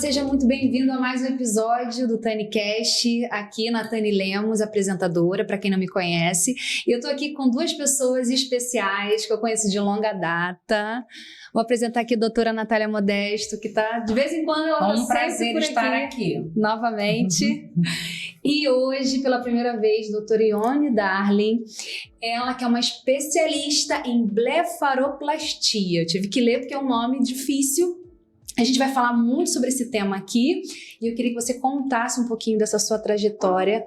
seja muito bem-vindo a mais um episódio do TaniCast, aqui na Tani Lemos, apresentadora, para quem não me conhece. E eu tô aqui com duas pessoas especiais que eu conheço de longa data. Vou apresentar aqui a doutora Natália Modesto, que tá, de vez em quando, ela tá um prazer por estar aqui. Novamente. E hoje, pela primeira vez, doutora Ione Darling, ela que é uma especialista em blefaroplastia. Eu tive que ler porque é um nome difícil. A gente vai falar muito sobre esse tema aqui e eu queria que você contasse um pouquinho dessa sua trajetória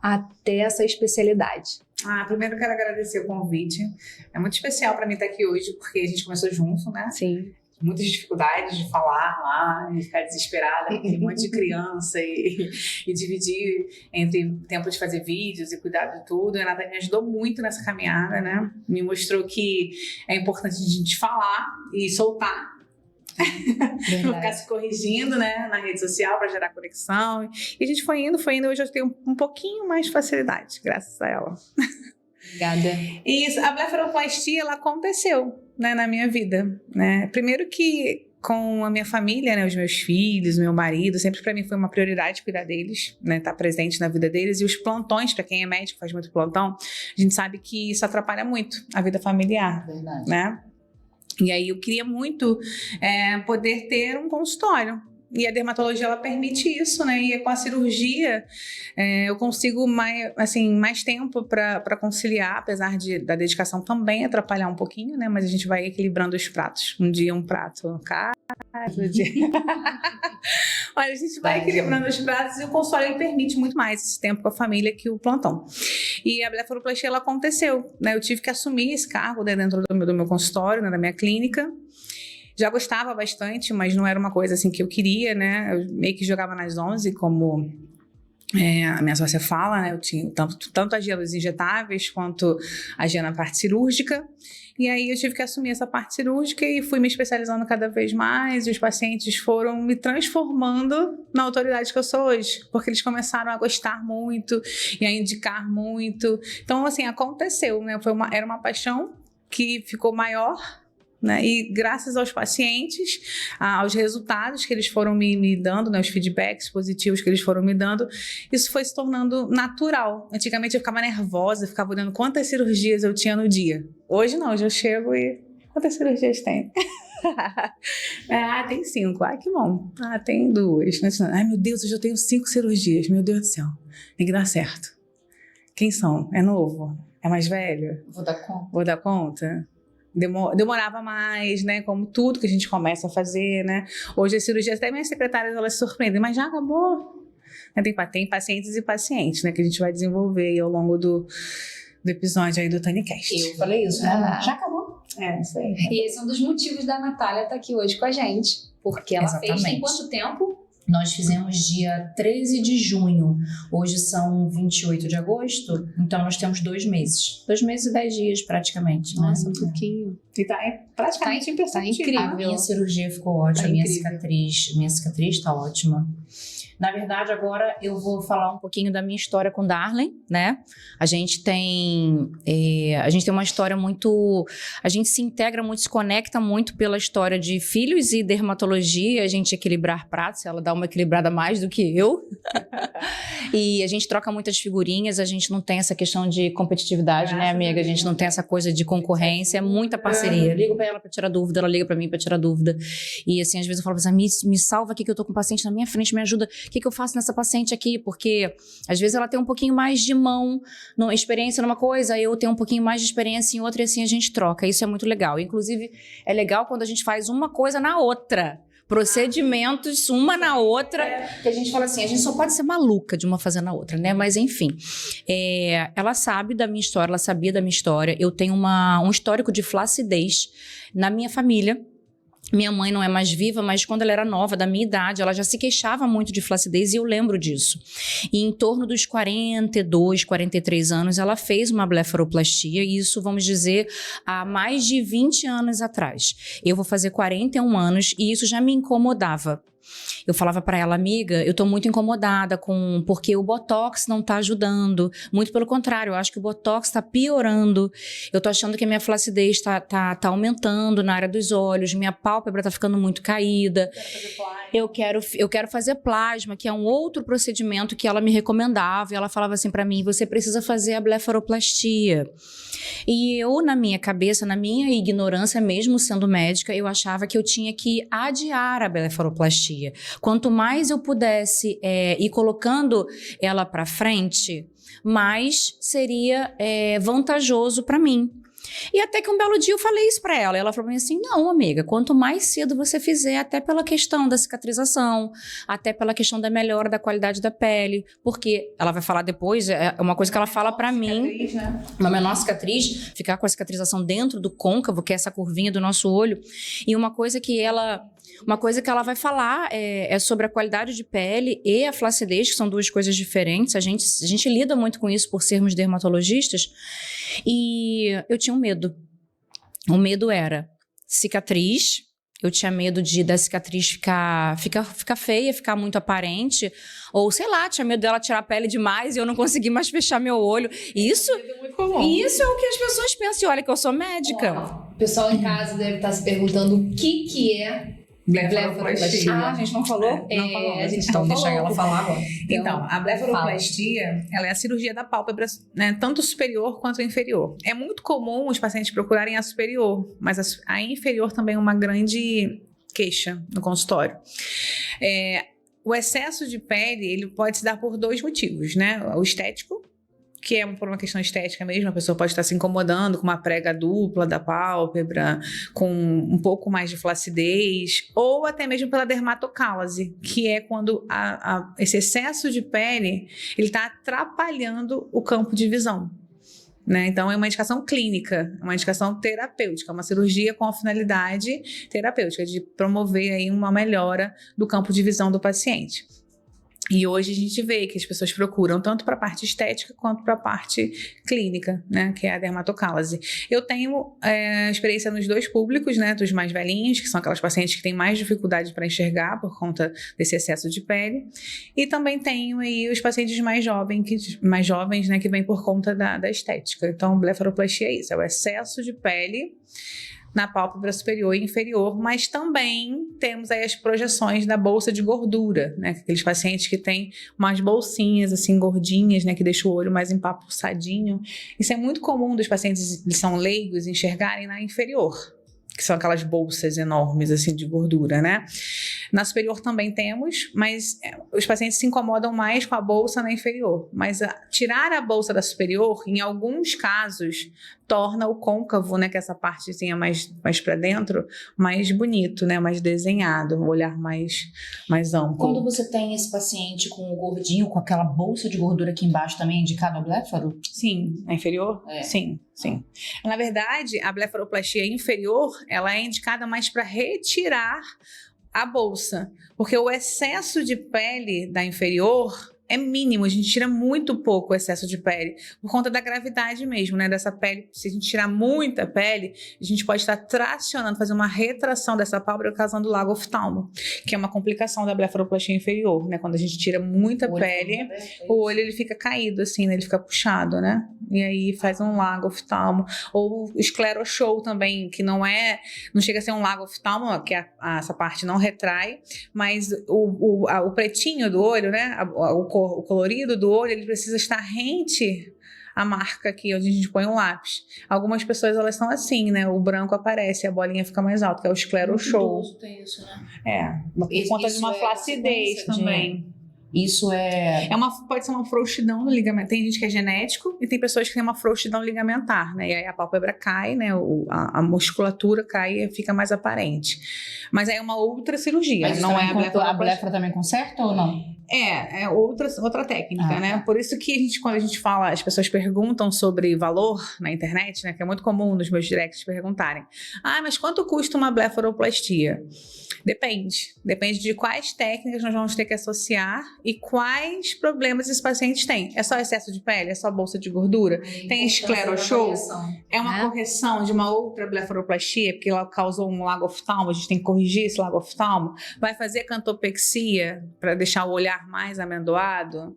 até essa especialidade. Primeiro eu quero agradecer o convite. É muito especial para mim estar aqui hoje, porque a gente começou junto, né? Sim. Muitas dificuldades de falar lá, de ficar desesperada, porque um monte de criança e dividir entre tempo de fazer vídeos e cuidar de tudo. A Natália me ajudou muito nessa caminhada, né? Me mostrou que é importante a gente falar e soltar. Não ficar se corrigindo, né, na rede social para gerar conexão. E a gente foi indo. Hoje eu tenho um pouquinho mais de facilidade, graças a ela. Obrigada. E a blefaroplastia, ela aconteceu, né, na minha vida, né? Primeiro que com a minha família, né, os meus filhos, meu marido, sempre para mim foi uma prioridade cuidar deles, né, estar presente na vida deles. E os plantões, para quem é médico, faz muito plantão, a gente sabe que isso atrapalha muito a vida familiar. Verdade. Né? E aí eu queria muito poder ter um consultório. E a dermatologia, ela permite isso, né? E com a cirurgia, eu consigo mais tempo para conciliar, apesar da dedicação também atrapalhar um pouquinho, né? Mas a gente vai equilibrando os pratos. Um dia um prato, cada dia. Olha, a gente vai equilibrando os pratos e o consultório ele permite muito mais esse tempo com a família que o plantão. E a blefaroplastia, ela aconteceu, né? Eu tive que assumir esse cargo, né, dentro do meu consultório, né, da minha clínica. Já gostava bastante, mas não era uma coisa assim que eu queria, né? Eu meio que jogava nas 11, como a minha sócia fala, né? Eu tinha tanto as gelos injetáveis quanto agia na parte cirúrgica. E aí eu tive que assumir essa parte cirúrgica e fui me especializando cada vez mais. E os pacientes foram me transformando na autoridade que eu sou hoje, porque eles começaram a gostar muito e a indicar muito. Então, assim, aconteceu, né? Era uma paixão que ficou maior, né? E graças aos pacientes, aos resultados que eles foram me dando, né? Os feedbacks positivos que eles foram me dando, isso foi se tornando natural. Antigamente eu ficava nervosa, ficava olhando quantas cirurgias eu tinha no dia. Hoje não, hoje eu chego e... Quantas cirurgias tem? Tem 5. Que bom. Tem 2. Ai, meu Deus, hoje eu tenho 5 cirurgias. Meu Deus do céu. Tem que dar certo. Quem são? É novo? É mais velho? Vou dar conta. Vou dar conta? Demorava mais, né? Como tudo que a gente começa a fazer, né? Hoje as cirurgias, até minhas secretárias, elas se surpreendem, mas já acabou. Tem pacientes e pacientes, né? Que a gente vai desenvolver aí ao longo do episódio aí do TaniCast. Eu falei isso, né? Já acabou. Isso aí. E esse é um dos motivos da Natália estar aqui hoje com a gente, porque ela fez em quanto tempo? Nós fizemos dia 13 de junho, hoje são 28 de agosto, então nós temos 2 meses. 2 meses e 10 dias praticamente. Nossa, um pouquinho. E praticamente imperceptível. Tá incrível. A minha cirurgia ficou ótima, minha cicatriz está ótima. Na verdade, agora eu vou falar um pouquinho da minha história com Darling, né? A gente tem uma história muito... A gente se integra muito, se conecta muito pela história de filhos e dermatologia, a gente equilibrar pratos, ela dá uma equilibrada mais do que eu. E a gente troca muitas figurinhas, a gente não tem essa questão de competitividade, né, amiga? A gente não tem essa coisa de concorrência, é muita parceria. Eu ligo pra ela pra tirar dúvida, ela liga pra mim pra tirar dúvida. E assim, às vezes eu falo pra ela, me salva aqui que eu tô com um paciente na minha frente, me ajuda. O que eu faço nessa paciente aqui? Porque às vezes ela tem um pouquinho mais de mão, experiência numa coisa, eu tenho um pouquinho mais de experiência em outra e assim a gente troca. Isso é muito legal. Inclusive, é legal quando a gente faz uma coisa na outra. Procedimentos, uma na outra, que a gente fala assim, a gente só pode ser maluca de uma fazendo a outra, né? Mas enfim, ela sabe da minha história, ela sabia da minha história. Eu tenho um histórico de flacidez na minha família. Minha mãe não é mais viva, mas quando ela era nova, da minha idade, ela já se queixava muito de flacidez e eu lembro disso. E em torno dos 42, 43 anos, ela fez uma blefaroplastia e isso, vamos dizer, há mais de 20 anos atrás. Eu vou fazer 41 anos e isso já me incomodava. eu falava pra ela, amiga, eu tô muito incomodada porque o Botox não tá ajudando. Muito pelo contrário, eu acho que o Botox tá piorando. Eu tô achando que a minha flacidez tá aumentando na área dos olhos, minha pálpebra tá ficando muito caída. Eu quero fazer plasma, que é um outro procedimento que ela me recomendava. E ela falava assim pra mim, você precisa fazer a blefaroplastia. E eu, na minha cabeça, na minha ignorância, mesmo sendo médica, eu achava que eu tinha que adiar a blefaroplastia. Quanto mais eu pudesse ir colocando ela para frente, mais seria vantajoso para mim. E até que um belo dia eu falei isso pra ela. Ela falou pra mim assim, não, amiga, quanto mais cedo você fizer, até pela questão da cicatrização, até pela questão da melhora da qualidade da pele, porque ela vai falar depois, é uma coisa que ela fala pra mim, né? Uma menor cicatriz, ficar com a cicatrização dentro do côncavo, que é essa curvinha do nosso olho, e uma coisa que ela vai falar é sobre a qualidade de pele e a flacidez, que são duas coisas diferentes. A gente lida muito com isso por sermos dermatologistas. E eu tinha um medo. O medo era cicatriz. Eu tinha medo da cicatriz ficar feia, ficar muito aparente. Ou, sei lá, tinha medo dela tirar a pele demais e eu não conseguir mais fechar meu olho. Isso é o que as pessoas pensam. E olha que eu sou médica. O pessoal em casa deve estar se perguntando o que é blefaroplastia. A gente não falou? Não falou. A gente Então, não deixa falou. ela falar agora. Então, a blefaroplastia, ela é a cirurgia da pálpebra, né, tanto superior quanto inferior. É muito comum os pacientes procurarem a superior, mas a inferior também é uma grande queixa no consultório. O excesso de pele, ele pode se dar por dois motivos, né? O estético, que é por uma questão estética mesmo, a pessoa pode estar se incomodando com uma prega dupla da pálpebra, com um pouco mais de flacidez, ou até mesmo pela dermatocálase, que é quando esse excesso de pele ele está atrapalhando o campo de visão. Né? Então, é uma indicação clínica, uma indicação terapêutica, uma cirurgia com a finalidade terapêutica, de promover aí uma melhora do campo de visão do paciente. E hoje a gente vê que as pessoas procuram tanto para a parte estética quanto para a parte clínica, né, que é a dermatocálase. Eu tenho experiência nos dois públicos, né, dos mais velhinhos, que são aquelas pacientes que têm mais dificuldade para enxergar por conta desse excesso de pele, e também tenho aí os pacientes mais jovens, né, que vêm por conta da estética. Então, blefaroplastia é isso, é o excesso de pele na pálpebra superior e inferior, mas também temos aí as projeções da bolsa de gordura, né? Aqueles pacientes que têm umas bolsinhas assim gordinhas, né? Que deixam o olho mais empapuçadinho. Isso é muito comum dos pacientes que são leigos enxergarem na inferior, que são aquelas bolsas enormes assim de gordura, né? Na superior também temos, mas os pacientes se incomodam mais com a bolsa na inferior. Mas tirar a bolsa da superior, em alguns casos, torna o côncavo, né, que é essa partezinha mais para dentro, mais bonito, né, mais desenhado, um olhar mais amplo. Quando você tem esse paciente com o gordinho, com aquela bolsa de gordura aqui embaixo, também é indicado a blefaro? Sim, a inferior? É. Sim. Na verdade, a blefaroplastia inferior, ela é indicada mais para retirar a bolsa, porque o excesso de pele da inferior é mínimo, a gente tira muito pouco o excesso de pele, por conta da gravidade mesmo, né, dessa pele. Se a gente tirar muita pele, a gente pode estar tracionando, fazer uma retração dessa pálpebra, causando lago oftalmo, que é uma complicação da blefaroplastia inferior, né, quando a gente tira muita pele, o olho ele fica caído assim, né, ele fica puxado, né, e aí faz um lago oftalmo, ou escleroshow também, que não chega a ser um lago oftalmo, que essa parte não retrai, mas o pretinho do olho, né, o colorido do olho, ele precisa estar rente à marca aqui, onde a gente põe um lápis. Algumas pessoas, elas são assim, né? O branco aparece, a bolinha fica mais alta, que é o escleroshow. Tem isso, né? Por conta de uma flacidez também. Isso pode ser uma frouxidão no ligamento. Tem gente que é genético e tem pessoas que têm uma frouxidão ligamentar, né? E aí a pálpebra cai, né? A musculatura cai e fica mais aparente. Mas aí é uma outra cirurgia. Mas não é a blefaro também conserta ou não? É outra técnica, né? Por isso que quando a gente fala, as pessoas perguntam sobre valor na internet, né? Que é muito comum nos meus directs perguntarem. Mas quanto custa uma blefaroplastia? Depende de quais técnicas nós vamos ter que associar e quais problemas esses pacientes têm. É só excesso de pele? É só bolsa de gordura? Tem escleroshow? É uma correção de uma outra blefaroplastia, porque ela causou um lagoftalmo, a gente tem que corrigir esse lagoftalmo? Vai fazer cantopexia para deixar o olhar mais amendoado?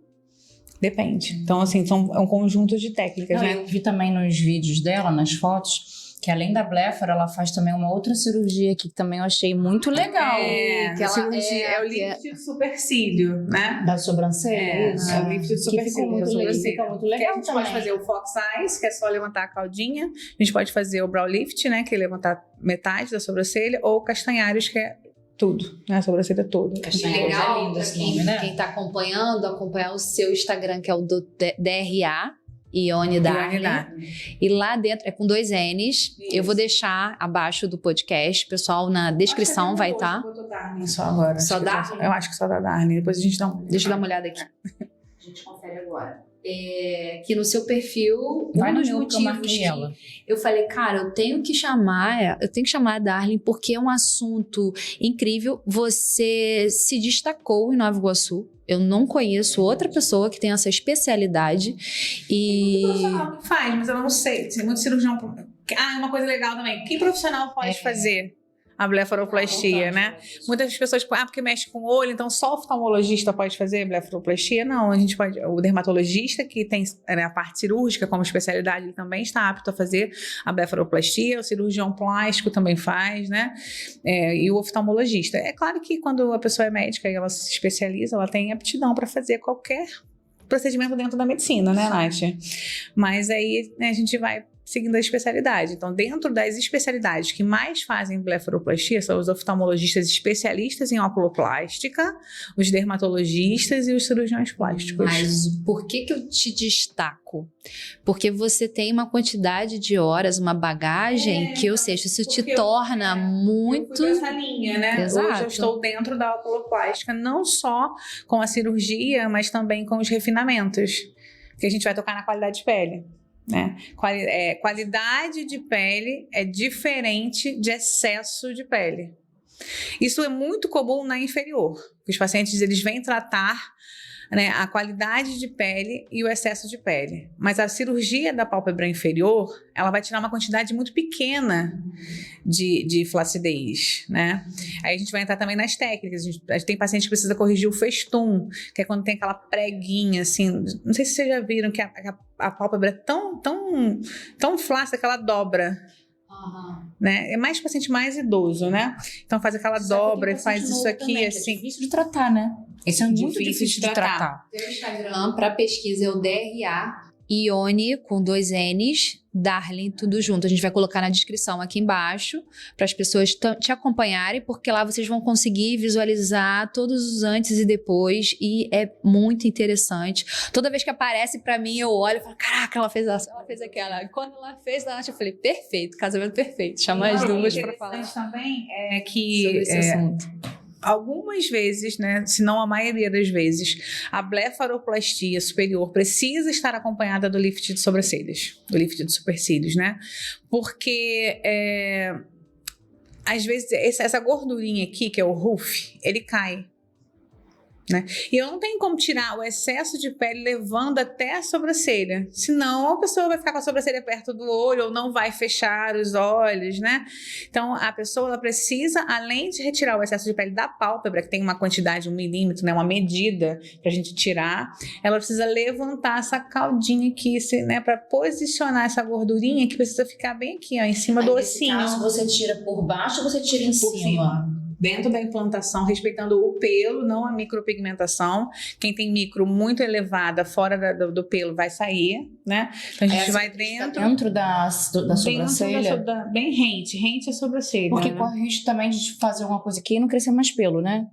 Depende. Então, assim, é um conjunto de técnicas, né? Eu vi também nos vídeos dela, nas fotos, que além da blefaro, ela faz também uma outra cirurgia que também eu achei muito legal. Que ela é o lift de supercílio, né? Da sobrancelha. É o lift de supercílio. Fica muito legal. A gente pode fazer o Fox Eyes, que é só levantar a caudinha. A gente pode fazer o Brow Lift, né? Que é levantar metade da sobrancelha. Ou Castanhares, que é tudo, né? A sobrancelha toda. Legal, lindo pra esse nome, né? quem tá acompanhando, acompanhar o seu Instagram, que é o do DRA. Ione Darling. E lá dentro, é com 2 N's. Isso. Eu vou deixar abaixo do podcast. Pessoal, na descrição vai estar. Só agora. Só Darling? Eu acho que só da Darling. Depois a gente dá uma... Deixa eu dar uma olhada aqui. A gente confere agora. Que no seu perfil, vai um no dos meu que eu motivos marquei que ela. eu falei, cara, eu tenho que chamar a Darling porque é um assunto incrível. Você se destacou em Nova Iguaçu. Eu não conheço outra pessoa que tenha essa especialidade. E Tem profissional que faz, mas eu não sei. Tem muito cirurgião. Uma coisa legal também. Que profissional pode fazer a blefaroplastia, né? Muitas pessoas, porque mexe com o olho, então só o oftalmologista pode fazer blefaroplastia? Não, a gente pode. O dermatologista, que tem a parte cirúrgica como especialidade, ele também está apto a fazer a blefaroplastia, o cirurgião plástico também faz, né? E o oftalmologista. É claro que quando a pessoa é médica e ela se especializa, ela tem aptidão para fazer qualquer procedimento dentro da medicina, né, Nath? Mas aí, né, a gente vai seguindo a especialidade. Então, dentro das especialidades que mais fazem blefaroplastia são os oftalmologistas especialistas em oculoplástica, os dermatologistas e os cirurgiões plásticos. Mas por que eu te destaco? Porque você tem uma quantidade de horas, uma bagagem que, ou seja, isso te torna muito... Eu fui pra essa linha, né? Exato. Hoje eu estou dentro da oculoplástica, não só com a cirurgia, mas também com os refinamentos, que a gente vai tocar na qualidade de pele. Né? Qualidade de pele é diferente de excesso de pele. Isso é muito comum na inferior. Os pacientes eles vêm tratar, né, a qualidade de pele e o excesso de pele. Mas a cirurgia da pálpebra inferior, ela vai tirar uma quantidade muito pequena de flacidez, né? Aí a gente vai entrar também nas técnicas. A gente tem paciente que precisa corrigir o festum, que é quando tem aquela preguinha, assim. Não sei se vocês já viram que a pálpebra é tão flácida que ela dobra. Né? É mais paciente mais idoso, né? Então faz aquela dobra e faz isso aqui também, assim. É difícil de tratar, né? Esse é muito difícil de tratar. Meu Instagram para pesquisa é o DRA Ione com 2 N's, Darling, tudo junto. A gente vai colocar na descrição aqui embaixo para as pessoas te acompanharem, porque lá vocês vão conseguir visualizar todos os antes e depois e é muito interessante. Toda vez que aparece para mim, eu olho e falo, caraca, ela fez essa, ela fez aquela. E quando ela fez a Nath, eu falei, perfeito, casamento perfeito. Chama as duas para falar Também é que sobre esse assunto. Algumas vezes, né, se não a maioria das vezes, a blefaroplastia superior precisa estar acompanhada do lift de sobrancelhas, do lift de supercílios, né? Porque às vezes essa gordurinha aqui, que é o ruff, ele cai. Né? E eu não tenho como tirar o excesso de pele levando até a sobrancelha, senão a pessoa vai ficar com a sobrancelha perto do olho ou não vai fechar os olhos, né? Então a pessoa ela precisa, além de retirar o excesso de pele da pálpebra, que tem uma quantidade, 1 milímetro, né, uma medida pra gente tirar, ela precisa levantar essa caudinha aqui, né, para posicionar essa gordurinha que precisa ficar bem aqui, ó, em cima do ossinho. Caso você tira por baixo ou você tira em cima? Dentro da implantação, respeitando o pelo, não a micropigmentação. Quem tem micro muito elevada, fora do pelo, vai sair, né? Então a gente vai dentro da sobrancelha. Bem rente a sobrancelha. Porque né? corre o risco também de fazer alguma coisa aqui e não crescer mais pelo, né?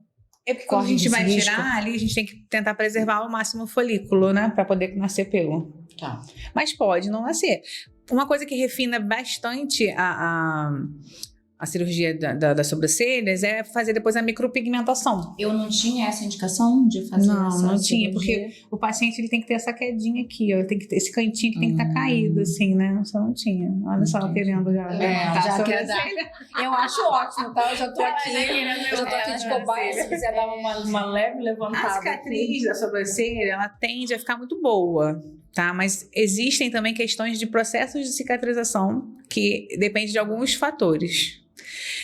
É porque quando a gente vai tirar ali, a gente tem que tentar preservar ao máximo o folículo, né? Pra poder nascer pelo. Tá. Mas pode não nascer. Uma coisa que refina bastante a cirurgia das sobrancelhas é fazer depois a micropigmentação. Eu não tinha essa indicação de fazer Não tinha, porque o paciente ele tem que ter essa quedinha aqui, ó, tem que ter esse cantinho que tem que estar caído, assim, né? Você não tinha. Olha só, ela querendo já levantar já a quer dar. sobrancelha. Eu acho ótimo, tá? Eu já tô aqui. Eu já tô aqui de cobaia, se quiser dar uma leve levantada. A cicatriz da sobrancelha, ela tende a ficar muito boa, tá? Mas existem também questões de processos de cicatrização que depende de alguns fatores.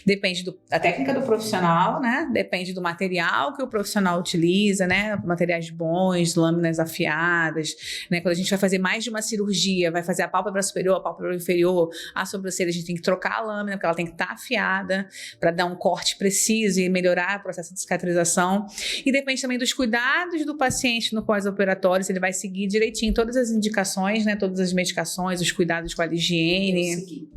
Depende da técnica do profissional, né? Depende do material que o profissional utiliza, né? Materiais bons, lâminas afiadas, né? Quando a gente vai fazer mais de uma cirurgia, vai fazer a pálpebra superior, a pálpebra inferior, a sobrancelha, a gente tem que trocar a lâmina, porque ela tem que estar afiada para dar um corte preciso e melhorar o processo de cicatrização. E depende também dos cuidados do paciente no pós-operatório, se ele vai seguir direitinho todas as indicações, né? Todas as medicações, os cuidados com a higiene. Eu segui.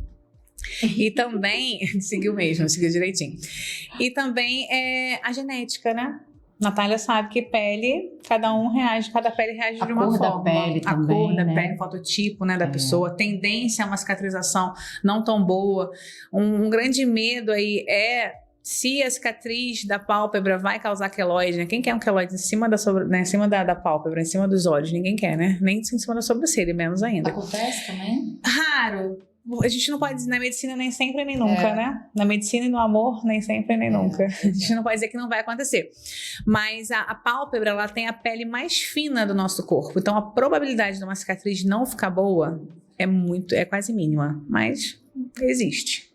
E também, seguiu direitinho. E também a genética, né? Natália sabe que pele, cada pele reage de uma forma. A cor da pele também, a cor da né? pele, fototipo, né, da pessoa, tendência a uma cicatrização não tão boa. Um grande medo aí é se a cicatriz da pálpebra vai causar queloide, né? Quem quer um queloide em cima em cima da pálpebra, em cima dos olhos? Ninguém quer, né? Nem em cima da sobrancelha, menos ainda. Acontece também? Raro. A gente não pode dizer na medicina nem sempre nem nunca, né? Na medicina e no amor, nem sempre nem nunca. A gente não pode dizer que não vai acontecer. Mas a pálpebra, ela tem a pele mais fina do nosso corpo. Então, a probabilidade de uma cicatriz não ficar boa é quase mínima. Mas existe.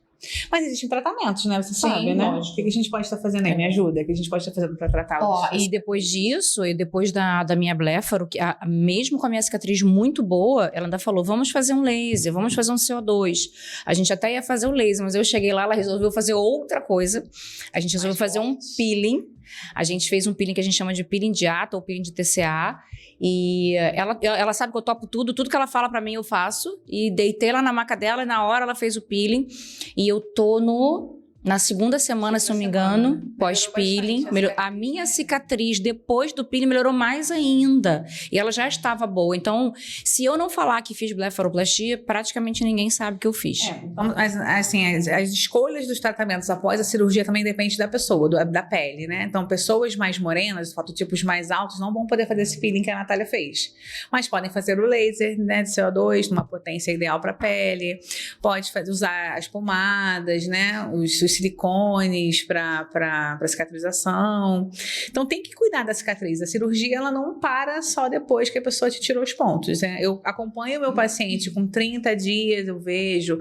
Mas existem tratamentos, né? Você sabe, né? Lógico. O que a gente pode estar fazendo aí? Me ajuda. O que a gente pode estar fazendo para tratar E depois disso, e depois da minha blefaro, mesmo com a minha cicatriz muito boa, ela ainda falou, vamos fazer um laser, vamos fazer um CO2. A gente até ia fazer o laser, mas eu cheguei lá, ela resolveu fazer outra coisa. A gente resolveu fazer um peeling. A gente fez um peeling que a gente chama de peeling de ATA ou peeling de TCA. E ela sabe que eu topo tudo que ela fala pra mim eu faço. E deitei lá na maca dela e na hora ela fez o peeling. E eu tô na segunda semana, se não me engano, pós-peeling. A minha cicatriz depois do peeling melhorou mais ainda. E ela já estava boa. Então, se eu não falar que fiz blefaroplastia, praticamente ninguém sabe que eu fiz. Então, assim, as escolhas dos tratamentos após a cirurgia também depende da pessoa, da pele, né? Então, pessoas mais morenas, fototipos mais altos, não vão poder fazer esse peeling que a Natália fez. Mas podem fazer o laser, né, de CO2, numa potência ideal para a pele. Pode usar as pomadas, né? Os silicones para cicatrização. Então, tem que cuidar da cicatriz. A cirurgia, ela não para só depois que a pessoa te tirou os pontos, né? Eu acompanho o meu paciente com 30 dias, eu vejo.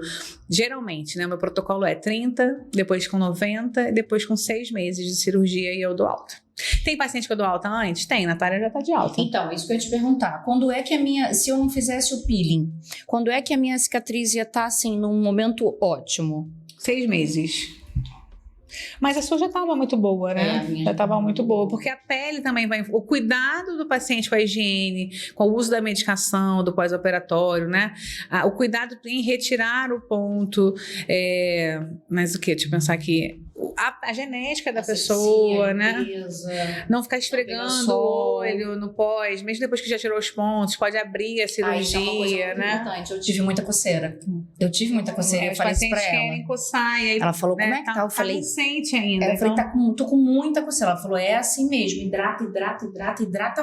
Geralmente, né? O meu protocolo é 30, depois com 90 e depois com 6 meses de cirurgia e eu dou alta. Tem paciente que eu dou alta antes? Tem, Natália já tá de alta. Então, isso que eu ia te perguntar. Quando é que se eu não fizesse o peeling, quando é que a minha cicatriz ia estar, assim, num momento ótimo? 6 meses. Mas a sua já estava muito boa, né? Já estava muito boa, porque a pele também vai... O cuidado do paciente com a higiene, com o uso da medicação, do pós-operatório, né? O cuidado em retirar o ponto. Mas o quê? Deixa eu pensar aqui. A genética da pessoa, né? Não ficar esfregando o olho no pós, mesmo depois que já tirou os pontos, pode abrir a cirurgia, isso é uma coisa muito importante. Eu tive muita coceira. Eu falei isso pra ela. Querem coçar, e aí, ela falou, como é que tá? Eu falei, recente ainda. Eu falei, tô com muita coceira. Ela falou, é assim mesmo, hidrata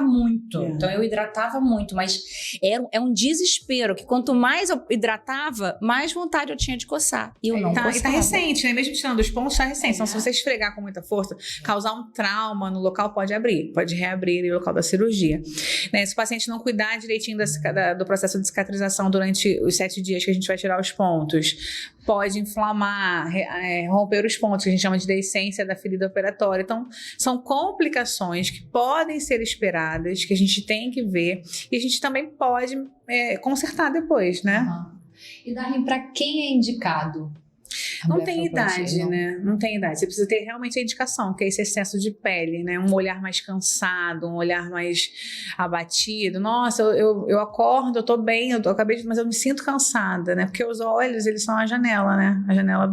muito. Então eu hidratava muito, mas é um desespero, que quanto mais eu hidratava, mais vontade eu tinha de coçar. E eu não coçava. E tá recente, né? Mesmo tirando os pontos, tá recente. Então, se você esfregar com muita força, causar um trauma no local, pode reabrir o local da cirurgia. Né? Se o paciente não cuidar direitinho do processo de cicatrização durante os 7 dias que a gente vai tirar os pontos, pode inflamar, romper os pontos, que a gente chama de deiscência da ferida operatória. Então, são complicações que podem ser esperadas, que a gente tem que ver, e a gente também pode consertar depois, né? E Darlene, para quem é indicado? Não tem idade, né? Não tem idade. Você precisa ter realmente a indicação, que é esse excesso de pele, né? Um olhar mais cansado, um olhar mais abatido. Nossa, eu acordo, eu tô bem, mas eu me sinto cansada, né? Porque os olhos, eles são a janela, né? A janela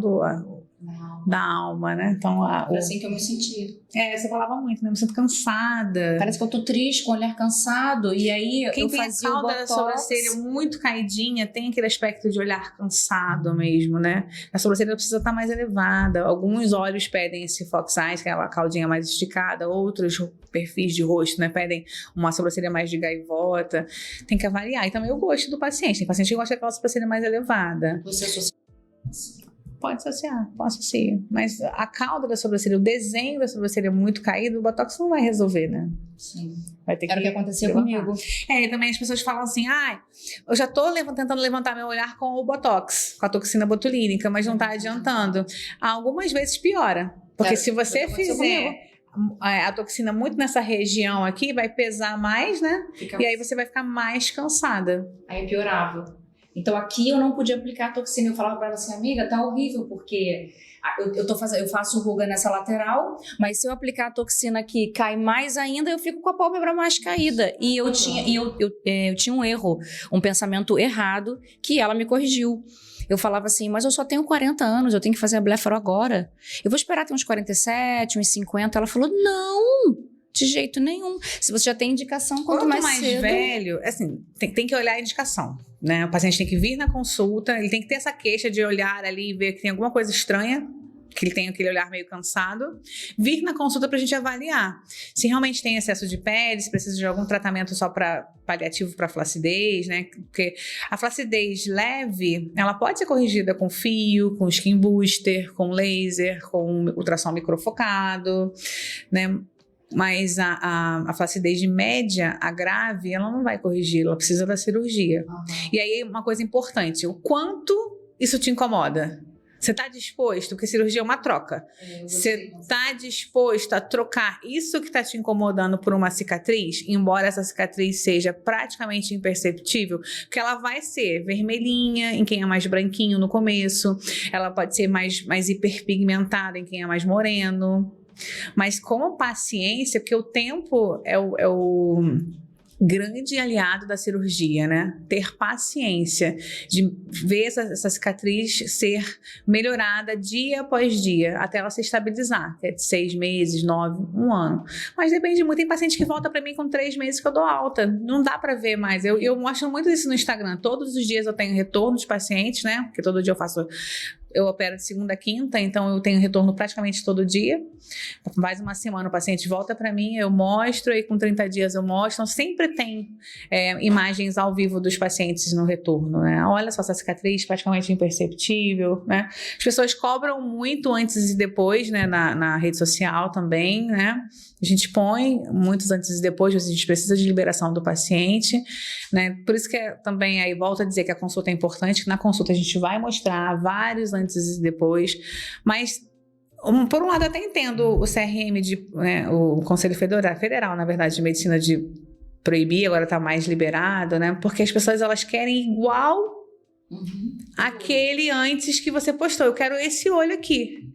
da alma, né? Então, Foi assim que eu me senti. Você falava muito, né? Me sinto cansada. Parece que eu tô triste, com o olhar cansado. E aí Quem eu tem fazia a o cauda da botox. sobrancelha muito caidinha tem aquele aspecto de olhar cansado mesmo, né? A sobrancelha precisa estar mais elevada. Alguns olhos pedem esse fox eyes, que é a caudinha mais esticada. Outros perfis de rosto, né? Pedem uma sobrancelha mais de gaivota. Tem que avaliar. E também o gosto do paciente. Tem paciente que gosta daquela sobrancelha mais elevada. Você associa? Pode associar. Mas a cauda da sobrancelha, o desenho da sobrancelha muito caído, o botox não vai resolver, né? Sim. Vai ter Era o que acontecia comigo. E também as pessoas falam assim, eu já tô tentando levantar meu olhar com o botox, com a toxina botulínica, mas não tá adiantando. Algumas vezes piora. Porque se você fizer a toxina muito nessa região aqui, vai pesar mais, né? E aí você vai ficar mais cansada. Aí piorava. Então aqui eu não podia aplicar a toxina. Eu falava pra ela assim, amiga, tá horrível, porque eu faço ruga nessa lateral, mas se eu aplicar a toxina aqui, cai mais ainda, eu fico com a pálpebra mais caída. E eu tinha um erro, um pensamento errado, que ela me corrigiu. Eu falava assim, mas eu só tenho 40 anos, eu tenho que fazer a blefaro agora. Eu vou esperar ter uns 47, uns 50. Ela falou, não, de jeito nenhum. Se você já tem indicação, quanto mais cedo... velho, assim, tem que olhar a indicação, né? O paciente tem que vir na consulta, ele tem que ter essa queixa de olhar ali e ver que tem alguma coisa estranha, que ele tem aquele olhar meio cansado, vir na consulta pra gente avaliar. Se realmente tem excesso de pele, se precisa de algum tratamento só para paliativo para flacidez, né? Porque a flacidez leve, ela pode ser corrigida com fio, com skin booster, com laser, com ultrassom microfocado, né? Mas a flacidez de média, a grave, ela não vai corrigir, ela precisa da cirurgia. E aí, uma coisa importante, o quanto isso te incomoda? Você está disposto, porque cirurgia é uma troca. Você está disposto a trocar isso que está te incomodando por uma cicatriz, embora essa cicatriz seja praticamente imperceptível, porque ela vai ser vermelhinha em quem é mais branquinho no começo, ela pode ser mais hiperpigmentada em quem é mais moreno. Mas com paciência, porque o tempo é o grande aliado da cirurgia, né? Ter paciência de ver essa cicatriz ser melhorada dia após dia, até ela se estabilizar, que é de 6 meses, 9, 1 ano. Mas depende muito, tem paciente que volta pra mim com 3 meses que eu dou alta, não dá pra ver mais. Eu mostro muito isso no Instagram, todos os dias eu tenho retorno de pacientes, né? Porque todo dia eu opero de segunda a quinta, então eu tenho retorno praticamente todo dia. Mais uma semana o paciente volta para mim, eu mostro, e com 30 dias eu mostro. Então, sempre tem imagens ao vivo dos pacientes no retorno, né? Olha só essa cicatriz praticamente imperceptível, né? As pessoas cobram muito antes e depois, né? Na rede social também, né? A gente põe muitos antes e depois, a gente precisa de liberação do paciente, né? Por isso que também aí volto a dizer que a consulta é importante, que na consulta a gente vai mostrar vários antes e depois, mas por um lado eu até entendo o CRM, o Conselho Federal, na verdade, de Medicina, de proibir, agora está mais liberado, né? Porque as pessoas elas querem igual aquele antes que você postou. Eu quero esse olho aqui.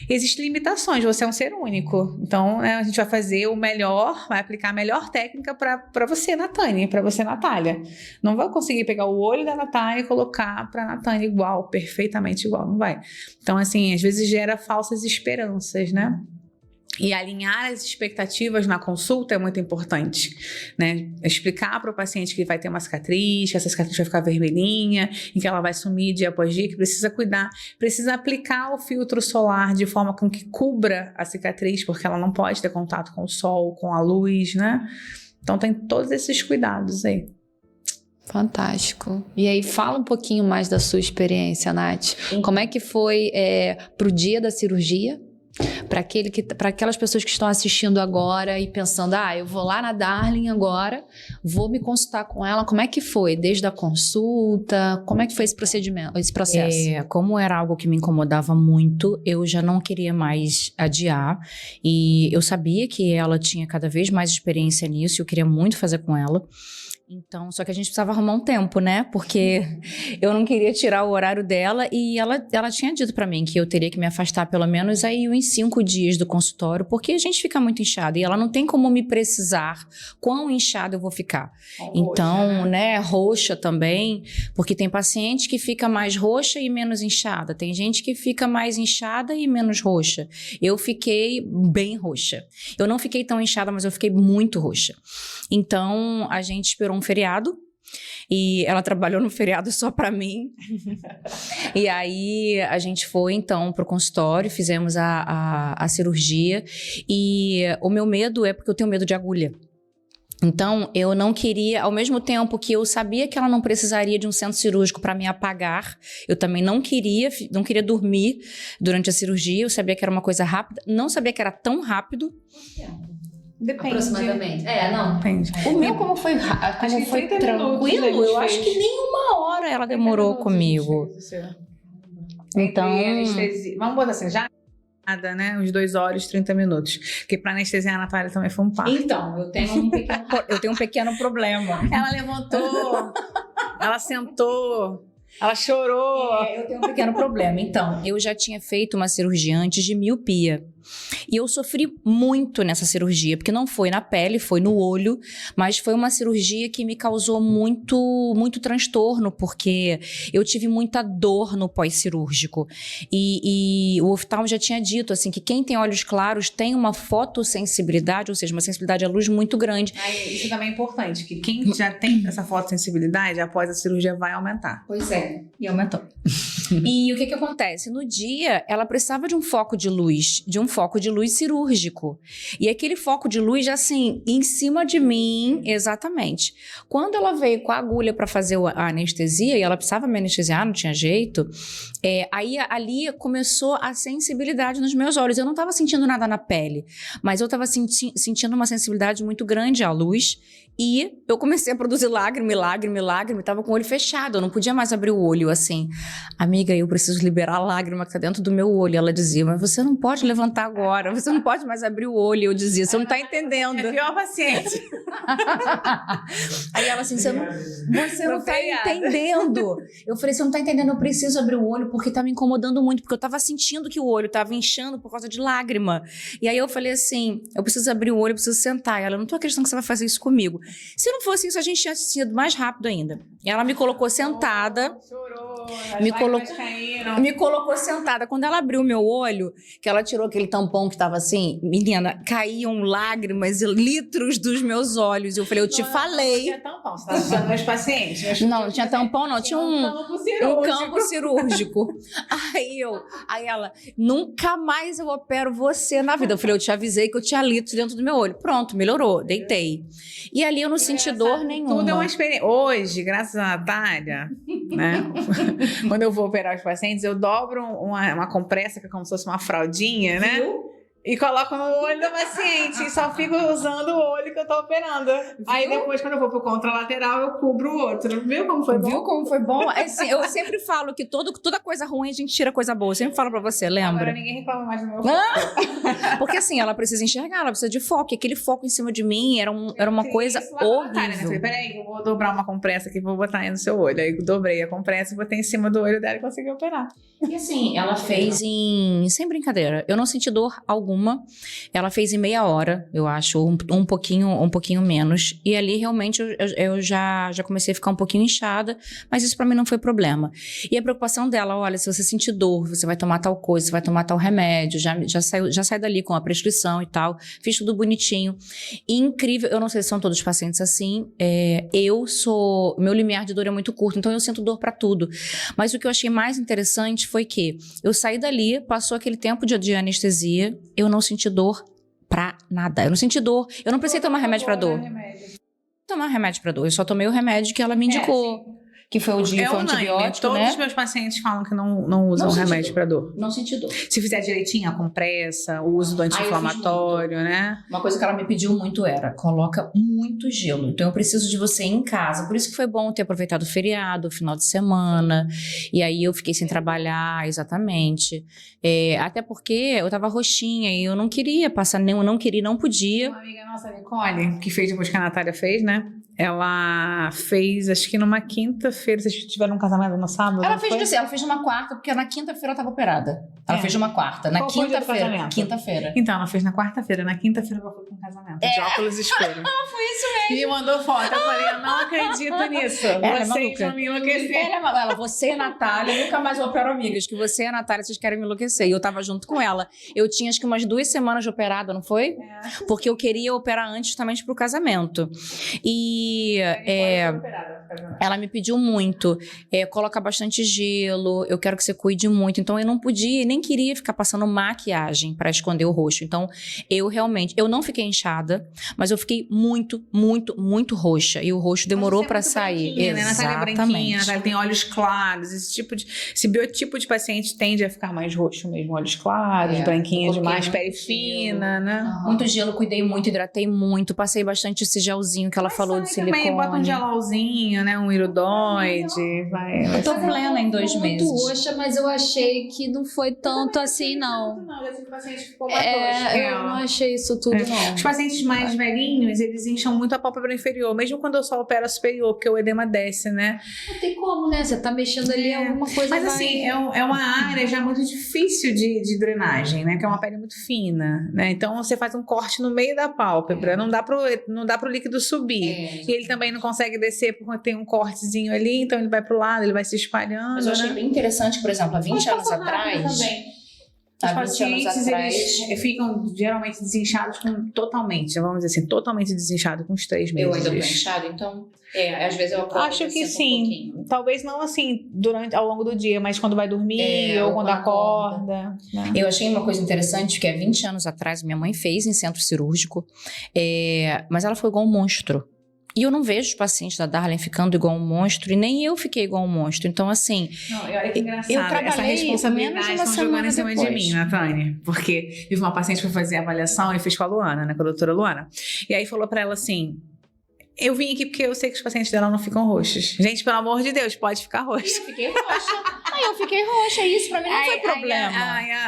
Existem limitações, você é um ser único. Então, a gente vai fazer o melhor, vai aplicar a melhor técnica para você, Natânia, para você, Natália. Não vai conseguir pegar o olho da Natália e colocar para a Natália igual, perfeitamente igual, não vai. Então, assim, às vezes gera falsas esperanças, né? E alinhar as expectativas na consulta é muito importante, né? Explicar para o paciente que vai ter uma cicatriz, que essa cicatriz vai ficar vermelhinha e que ela vai sumir dia após dia, que precisa cuidar, precisa aplicar o filtro solar de forma com que cubra a cicatriz, porque ela não pode ter contato com o sol, com a luz, né? Então tem todos esses cuidados aí. Fantástico. E aí, fala um pouquinho mais da sua experiência, Nath. Como é que foi pro dia da cirurgia? Para aquelas pessoas que estão assistindo agora e pensando, eu vou lá na Darling agora, vou me consultar com ela, como é que foi? Desde a consulta, como é que foi esse procedimento, esse processo? Como era algo que me incomodava muito, eu já não queria mais adiar, e eu sabia que ela tinha cada vez mais experiência nisso, eu queria muito fazer com ela. Então, só que a gente precisava arrumar um tempo, né? Porque eu não queria tirar o horário dela e ela tinha dito pra mim que eu teria que me afastar pelo menos aí uns 5 dias do consultório, porque a gente fica muito inchada e ela não tem como me precisar quão inchada eu vou ficar. Então, né, roxa também, porque tem paciente que fica mais roxa e menos inchada, tem gente que fica mais inchada e menos roxa. Eu fiquei bem roxa. Eu não fiquei tão inchada, mas eu fiquei muito roxa. Então, a gente esperou um feriado e ela trabalhou no feriado só pra mim. E aí a gente foi então pro consultório, fizemos a cirurgia e o meu medo é porque eu tenho medo de agulha. Então, eu não queria, ao mesmo tempo que eu sabia que ela não precisaria de um centro cirúrgico para me apagar, eu também não queria dormir durante a cirurgia, eu sabia que era uma coisa rápida, não sabia que era tão rápido. Depende. Aproximadamente. Não. Depende. O meu, como foi tranquilo, eu acho que nem 1 hora ela demorou comigo. Então, vamos botar assim, já nada, né? Uns 2 horas, 30 minutos. Porque pra anestesiar a Natália também foi um parto. Então, eu tenho um pequeno problema. Ela levantou, ela sentou, ela chorou. Eu tenho um pequeno problema. Então, eu já tinha feito uma cirurgia antes de miopia. E eu sofri muito nessa cirurgia, porque não foi na pele, foi no olho, mas foi uma cirurgia que me causou muito transtorno, porque eu tive muita dor no pós-cirúrgico. E o oftalmo já tinha dito, assim, que quem tem olhos claros tem uma fotossensibilidade, ou seja, uma sensibilidade à luz muito grande. Isso também é importante, que quem já tem essa fotossensibilidade, após a cirurgia vai aumentar. Pois é, e aumentou. E o que acontece? No dia, ela precisava de um foco de luz cirúrgico. E aquele foco de luz, assim, em cima de mim, exatamente. Quando ela veio com a agulha para fazer a anestesia, e ela precisava me anestesiar, não tinha jeito, aí ali começou a sensibilidade nos meus olhos. Eu não estava sentindo nada na pele, mas eu estava sentindo uma sensibilidade muito grande à luz. E eu comecei a produzir lágrima, tava com o olho fechado, eu não podia mais abrir o olho, assim. Amiga, eu preciso liberar a lágrima que tá dentro do meu olho. Ela dizia, mas você não pode levantar agora, você não pode mais abrir o olho. Eu dizia, você não tá entendendo. É pior paciente. Aí ela assim, você não tá entendendo. Eu falei, você não tá entendendo, eu preciso abrir o olho porque tá me incomodando muito, porque eu tava sentindo que o olho tava inchando por causa de lágrima. E aí eu falei assim, eu preciso abrir o olho, eu preciso sentar. E ela, não tô acreditando que você vai fazer isso comigo. Se não fosse isso, a gente tinha sido mais rápido ainda. E ela me colocou sentada. Chorou, me colocou sentada. Quando ela abriu o meu olho, que ela tirou aquele tampão que tava assim, menina, caíam lágrimas e litros dos meus olhos. Eu falei, eu te falei. Não tinha tampão, você tá usando meus pacientes. Não tinha tampão, não. Tinha um campo cirúrgico. Aí ela, nunca mais eu opero você na vida. Eu falei, eu te avisei que eu tinha litros dentro do meu olho. Pronto, melhorou, deitei. E ali eu não senti dor nenhuma. Tudo é uma experiência. Hoje, graças a Natália, né? Quando eu vou operar os pacientes, eu dobro uma compressa, que é como se fosse uma fraldinha, né? Viu? E coloco no olho do paciente. E só fico usando o olho que eu tô operando. Viu? Aí depois, quando eu vou pro contralateral, eu cubro o outro. Viu como foi bom? Viu como foi bom? Assim, eu sempre falo que toda coisa ruim a gente tira coisa boa. Eu sempre falo pra você, lembra? Agora ninguém reclama mais do meu foco. Porque assim, ela precisa enxergar, ela precisa de foco. E aquele foco em cima de mim era uma coisa horrível. Eu falei, peraí, eu vou dobrar uma compressa aqui e vou botar aí no seu olho. Aí eu dobrei a compressa e botei em cima do olho dela e consegui operar. E assim, ela fez sem brincadeira, eu não senti dor alguma. Ela fez em meia hora, eu acho, um pouquinho menos. E ali realmente eu já comecei a ficar um pouquinho inchada, mas isso pra mim não foi problema. E a preocupação dela, olha, se você sentir dor, você vai tomar tal coisa, você vai tomar tal remédio, já sai dali com a prescrição e tal. Fiz tudo bonitinho. E incrível, eu não sei se são todos os pacientes assim, meu limiar de dor é muito curto, então eu sinto dor pra tudo. Mas o que eu achei mais interessante foi que eu saí dali, passou aquele tempo de anestesia, eu não senti dor pra nada. Eu não senti dor. Eu não precisei tomar remédio pra dor. Tomar remédio pra dor. Eu só tomei o remédio que ela me indicou. Que foi o dia, foi o antibiótico, todos né? os meus pacientes falam que não usam remédio pra dor. Não senti dor. Se fizer direitinho a compressa, o uso do anti-inflamatório, né? Uma coisa que ela me pediu muito era, coloca muito gelo. Então eu preciso de você em casa. Por isso que foi bom ter aproveitado o feriado, o final de semana. E aí eu fiquei sem trabalhar, exatamente. Até porque eu tava roxinha e eu não queria passar, não podia. Uma amiga nossa, Nicole, que fez depois que a Natália fez, né? ela fez, acho que numa quinta-feira, vocês tiveram um casamento no sábado? Ela fez numa quarta, porque na quinta-feira ela estava operada. Ela fez numa quarta. Na Qual foi o dia do quinta-feira. casamento? Quinta-feira. Então, ela fez na quarta-feira. Na quinta-feira ela foi pra um casamento. De óculos escuros. Foi isso mesmo. E mandou foto. Eu falei, eu não acredito nisso. é Vocês maluca. vão me enlouquecer. Ela, você e a Natália, nunca mais opero amigas, que você e a Natália, vocês querem me enlouquecer. E eu tava junto com ela. Eu tinha acho que umas 2 semanas de operada, não foi? Porque eu queria operar antes justamente pro casamento. E ela me pediu muito, coloca bastante gelo, eu quero que você cuide muito. Então eu não podia, nem queria ficar passando maquiagem pra esconder o rosto. Então eu não fiquei inchada, mas eu fiquei muito, muito, muito roxa. E o rosto demorou pra sair. Branquinha, né? Natália é branquinha, Natália tem olhos claros. Esse biotipo de paciente tende a ficar mais roxo mesmo. Olhos claros, branquinha demais, pele fina, né? Muito gelo, cuidei muito, hidratei muito, passei bastante esse gelzinho que ela falou de silicone. Também bota um gelolzinho, né? Um iridoide. Eu tô plena em 2 meses. Muito roxa, mas eu achei que não foi tanto assim, não. Não, esse paciente ficou mais roxo. Eu não achei isso tudo, não. Os pacientes mais velhinhos, eles incham muito a pálpebra inferior, mesmo quando eu só opero a superior, porque o edema desce, né? Não tem como, né? Você tá mexendo ali, alguma coisa Mas vai... assim, é uma área já muito difícil de drenagem, né? Que é uma pele muito fina, né? Então você faz um corte no meio da pálpebra, não dá pro líquido subir. E ele também não consegue descer porque tem um cortezinho ali, então ele vai pro lado, ele vai se espalhando. Mas eu achei bem interessante, por exemplo, há 20 anos atrás... Os pacientes, eles ficam geralmente desinchados totalmente, vamos dizer assim, totalmente desinchados com os 3 meses. Eu ainda tô inchado, então... às vezes eu acordo. Acho que sim. Talvez não assim, ao longo do dia, mas quando vai dormir ou quando acorda. Né? Eu achei uma coisa interessante, que há 20 anos atrás, minha mãe fez em centro cirúrgico, mas ela foi igual um monstro. E eu não vejo os pacientes da Darlene ficando igual um monstro, e nem eu fiquei igual um monstro. Então, assim... Não, e olha que engraçado, eu trabalhei essa responsabilidade estão jogando em cima depois. de mim, Natane. Porque tive uma paciente que foi fazer a avaliação e fez com a Luana, né, com a doutora Luana. E aí falou pra ela assim... Eu vim aqui porque eu sei que os pacientes dela não ficam roxos. Gente, pelo amor de Deus, pode ficar roxo. Eu fiquei roxa. Eu fiquei roxa. Isso pra mim não foi problema.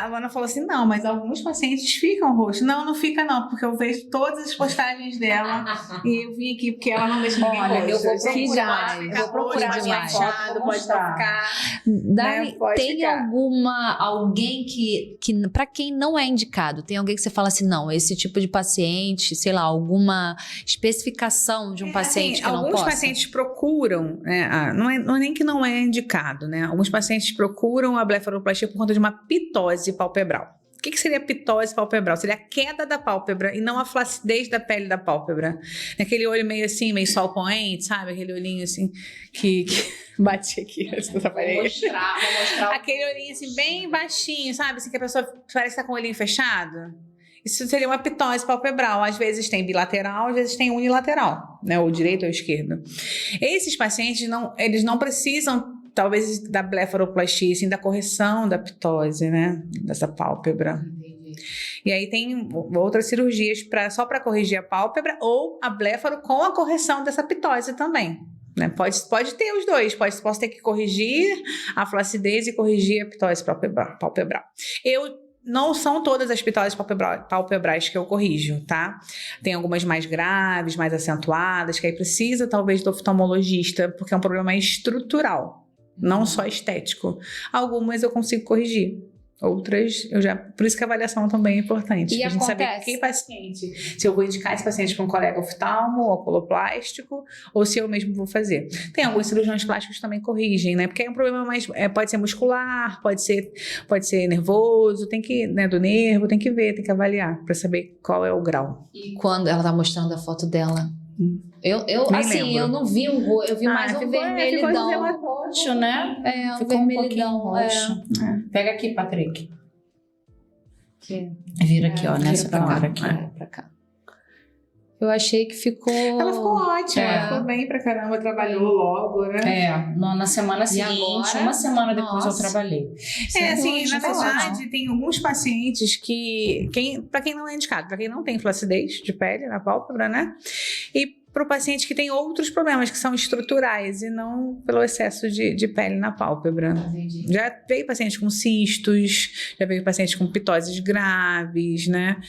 A Luana falou assim, não, mas alguns pacientes ficam roxos. Não fica não, porque eu vejo todas as postagens dela e eu vim aqui porque ela não deixa ninguém roxo. Eu vou procurar demais. Pode ficar. Dani, tem alguém que pra quem não é indicado, tem alguém que você fala assim, não, esse tipo de paciente, sei lá, alguma especificação de um paciente que não possa? Alguns pacientes procuram, né, não é nem que não é indicado, né? Alguns pacientes procuram a blefaroplastia por conta de uma pitose palpebral. O que seria pitose palpebral? Seria a queda da pálpebra e não a flacidez da pele da pálpebra. Aquele olho meio assim, meio sol poente, sabe? Aquele olhinho assim que bate aqui nessa parede. Vou mostrar. Aquele olhinho assim bem baixinho, sabe? Assim que a pessoa parece estar com o olhinho fechado. Isso seria uma pitose palpebral. Às vezes tem bilateral, às vezes tem unilateral, né? Ou direito ou esquerdo. Esses pacientes, eles não precisam, talvez, da blefaroplastia, assim, da correção da pitose, né? Dessa pálpebra. Entendi. E aí tem outras cirurgias só para corrigir a pálpebra ou a blefaro com a correção dessa pitose também. Né? Pode ter os dois. Posso ter que corrigir a flacidez e corrigir a pitose palpebral. Não são todas as pitoses palpebrais que eu corrijo, tá? Tem algumas mais graves, mais acentuadas, que aí precisa talvez do oftalmologista, porque é um problema estrutural, não só estético. Algumas eu consigo corrigir. Outras, por isso que a avaliação também é importante. E a gente saber que paciente, se eu vou indicar esse paciente para um colega oftalmo, oculoplástico, ou se eu mesmo vou fazer. Tem alguns cirurgiões plásticos que também corrigem, né? Porque é um problema mais, pode ser muscular, pode ser nervoso, tem que, né, do nervo, tem que ver, tem que avaliar para saber qual é o grau. E quando ela tá mostrando a foto dela? Eu não vi eu vi mais um vermelhidão. Roxo, né? Um ficou vermelhidão. roxo. Pega aqui, Patrick. Vira aqui, ó, nessa câmera aqui. Pra cá. Eu achei que ficou... Ela ficou ótima, ela ficou bem pra caramba, trabalhou logo, né? Na semana seguinte, agora, uma semana depois eu trabalhei. Assim, na verdade, tem alguns pacientes pra quem não é indicado, pra quem não tem flacidez de pele na pálpebra, né? E para o paciente que tem outros problemas que são estruturais e não pelo excesso de pele na pálpebra. Entendi. Já veio paciente com cistos, já veio paciente com pitoses graves, né?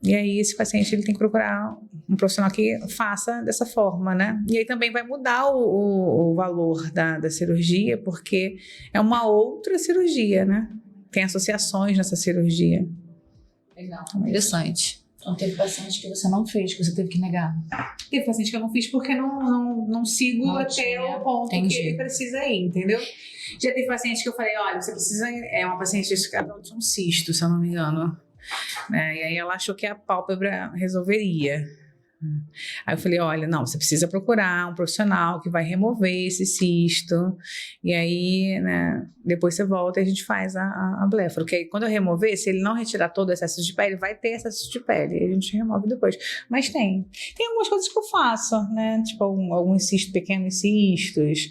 E aí esse paciente ele tem que procurar um profissional que faça dessa forma, né? E aí também vai mudar o valor da cirurgia, porque é uma outra cirurgia, né? Tem associações nessa cirurgia. Legal, interessante. Então teve paciente que você não fez, que você teve que negar. Teve paciente que eu não fiz porque não sigo Não até tinha. o ponto Entendi. que ele precisa ir, entendeu? Já teve paciente que eu falei, olha, você precisa... É uma paciente que tinha um cisto, se eu não me engano. Né? E aí ela achou que a pálpebra resolveria. Aí eu falei, olha, não, você precisa procurar um profissional que vai remover esse cisto, e aí, né, depois você volta e a gente faz a blefaro, porque aí quando eu remover, se ele não retirar todo o excesso de pele, vai ter excesso de pele, e a gente remove depois. Mas tem algumas coisas que eu faço, né, tipo alguns cistos, pequenos cistos,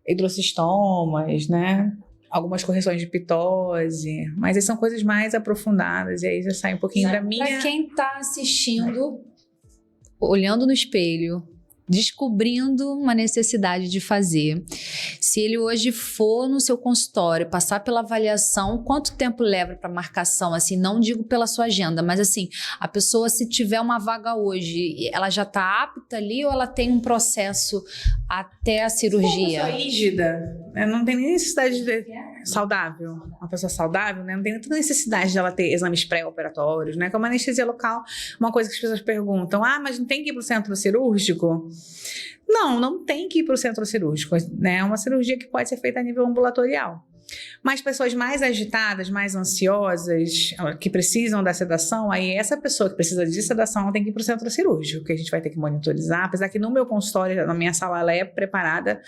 hidrocistomas, né, algumas correções de pitose, mas aí são coisas mais aprofundadas, e aí já sai um pouquinho da minha... Pra quem tá assistindo, olhando no espelho, descobrindo uma necessidade de fazer, se ele hoje for no seu consultório, passar pela avaliação, quanto tempo leva para marcação? Assim, não digo pela sua agenda, mas assim, a pessoa, se tiver uma vaga hoje, ela já tá apta ali ou ela tem um processo até a cirurgia? Uma pessoa rígida, né? Não tem nem necessidade de... saudável, uma pessoa saudável, né? Não tem tanta necessidade de ela ter exames pré-operatórios, né? Como anestesia local, uma coisa que as pessoas perguntam, mas não tem que ir para o centro cirúrgico? Não tem que ir para o centro cirúrgico, né? É uma cirurgia que pode ser feita a nível ambulatorial. Mas pessoas mais agitadas, mais ansiosas, que precisam da sedação, aí essa pessoa que precisa de sedação tem que ir para o centro cirúrgico, que a gente vai ter que monitorizar, apesar que no meu consultório, na minha sala, ela é preparada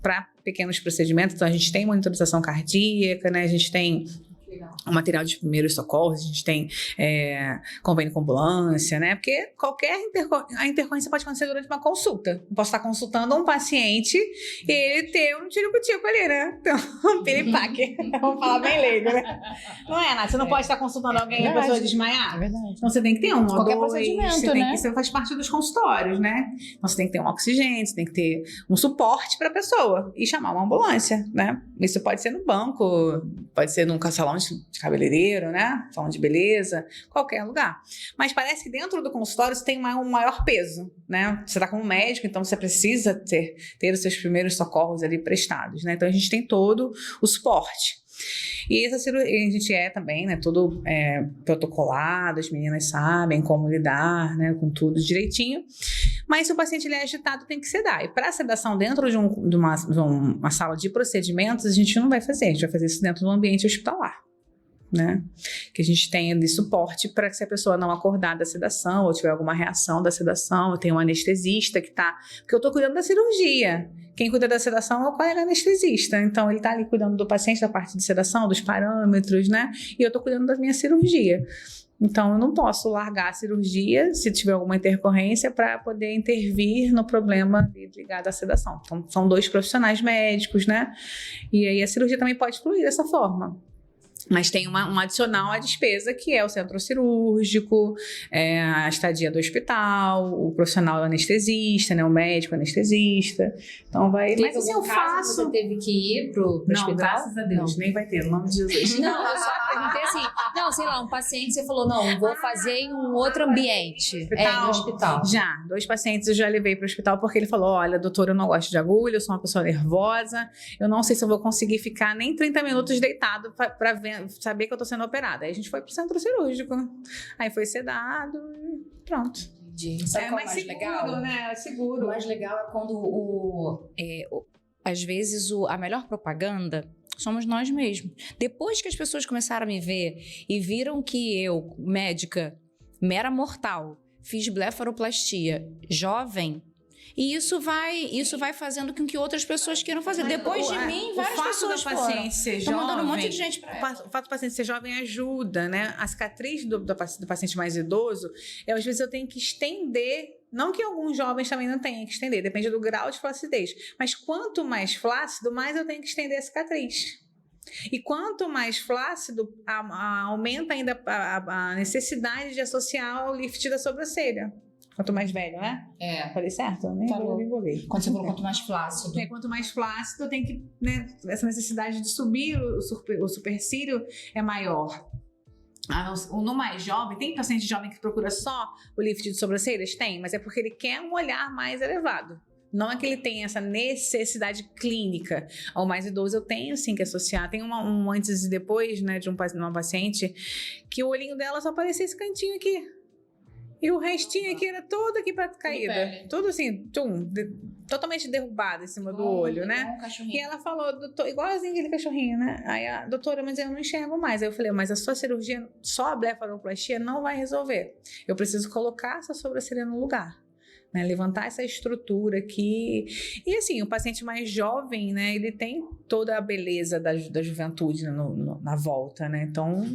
para pequenos procedimentos, então a gente tem monitorização cardíaca, né? A gente tem o material de primeiros socorros, a gente tem convênio com ambulância, né? Porque qualquer intercorrência pode acontecer durante uma consulta. Eu posso estar consultando um paciente e ele ter um tiro-cutico ali, né? Então, um piripaque. Vamos falar bem leigo, né? Não é, Nath? Você não pode estar consultando alguém e a pessoa desmaiar? É verdade. Então você tem que ter Qualquer procedimento, né? Isso faz parte dos consultórios, né? Então você tem que ter um oxigênio, você tem que ter um suporte para a pessoa e chamar uma ambulância, né? Isso pode ser no banco, pode ser num salão de cabeleireiro, né? Salão de beleza, qualquer lugar. Mas parece que dentro do consultório você tem um maior peso, né? Você está como médico, então você precisa ter os seus primeiros socorros ali prestados, né? Então a gente tem todo o suporte. E essa cirurgia, a gente também, né, todo protocolado, as meninas sabem como lidar, né, com tudo direitinho. Mas se o paciente ele é agitado, tem que sedar. E para sedação dentro de uma sala de procedimentos, a gente não vai fazer, a gente vai fazer isso dentro do ambiente hospitalar, né? Que a gente tenha de suporte para que, se a pessoa não acordar da sedação ou tiver alguma reação da sedação, eu tenho um anestesista que tá... Porque eu estou cuidando da cirurgia. Quem cuida da sedação é o colega anestesista. Então, ele está ali cuidando do paciente, da parte de sedação, dos parâmetros, né? E eu estou cuidando da minha cirurgia. Então, eu não posso largar a cirurgia, se tiver alguma intercorrência, para poder intervir no problema ligado à sedação. Então, são dois profissionais médicos, né? E aí a cirurgia também pode fluir dessa forma. Mas tem um adicional à despesa, que é o centro cirúrgico, a estadia do hospital, o profissional anestesista, né, o médico anestesista. Então vai... Mas assim, eu faço... Você teve que ir pro hospital? Não, graças a Deus, nem vai ter, no nome de Jesus. Não, eu só perguntei assim, não, sei lá, um paciente, você falou, não, vou fazer em um outro ambiente. No hospital. Já, 2 pacientes eu já levei para o hospital, porque ele falou, olha, doutora, eu não gosto de agulha, eu sou uma pessoa nervosa, eu não sei se eu vou conseguir ficar nem 30 minutos deitado para saber que eu tô sendo operada. Aí a gente foi pro centro cirúrgico. Aí foi sedado e pronto. Sabe qual é mais mais seguro, legal? né? Seguro. O mais legal é quando às vezes a melhor propaganda somos nós mesmos. Depois que as pessoas começaram a me ver e viram que eu, médica, mera mortal, fiz blefaroplastia jovem, e isso vai fazendo com que outras pessoas queiram fazer. Mas depois de mim, várias pessoas foram. Estão mandando um monte de gente pra ela. O fato do paciente ser jovem ajuda, né? A cicatriz do paciente mais idoso, às vezes eu tenho que estender. Não que alguns jovens também não tenham que estender, depende do grau de flacidez. Mas quanto mais flácido, mais eu tenho que estender a cicatriz. E quanto mais flácido, aumenta ainda a necessidade de associar o lift da sobrancelha. Quanto mais velho, né? Falei certo? Eu nem envolvi. Quando você falou quanto mais flácido. Quanto mais flácido, tem que, né, essa necessidade de subir o supercílio é maior. No mais jovem, tem paciente jovem que procura só o lift de sobrancelhas? Tem, mas é porque ele quer um olhar mais elevado. Não é que ele tem essa necessidade clínica. Ao mais idoso, eu tenho sim que associar. Tem um antes e depois, né, de uma paciente, que o olhinho dela só parecia esse cantinho aqui. E o restinho aqui era todo aqui pra caída. Tudo assim, totalmente derrubado em cima do olho, né? E ela falou, doutor, igualzinho aquele cachorrinho, né? Aí a doutora, mas eu não enxergo mais. Aí eu falei, mas a sua cirurgia, só a blefaroplastia não vai resolver. Eu preciso colocar essa sobrancelha no lugar. Né, levantar essa estrutura aqui. E assim, o paciente mais jovem, né, ele tem toda a beleza da juventude, né, na volta, né? Então,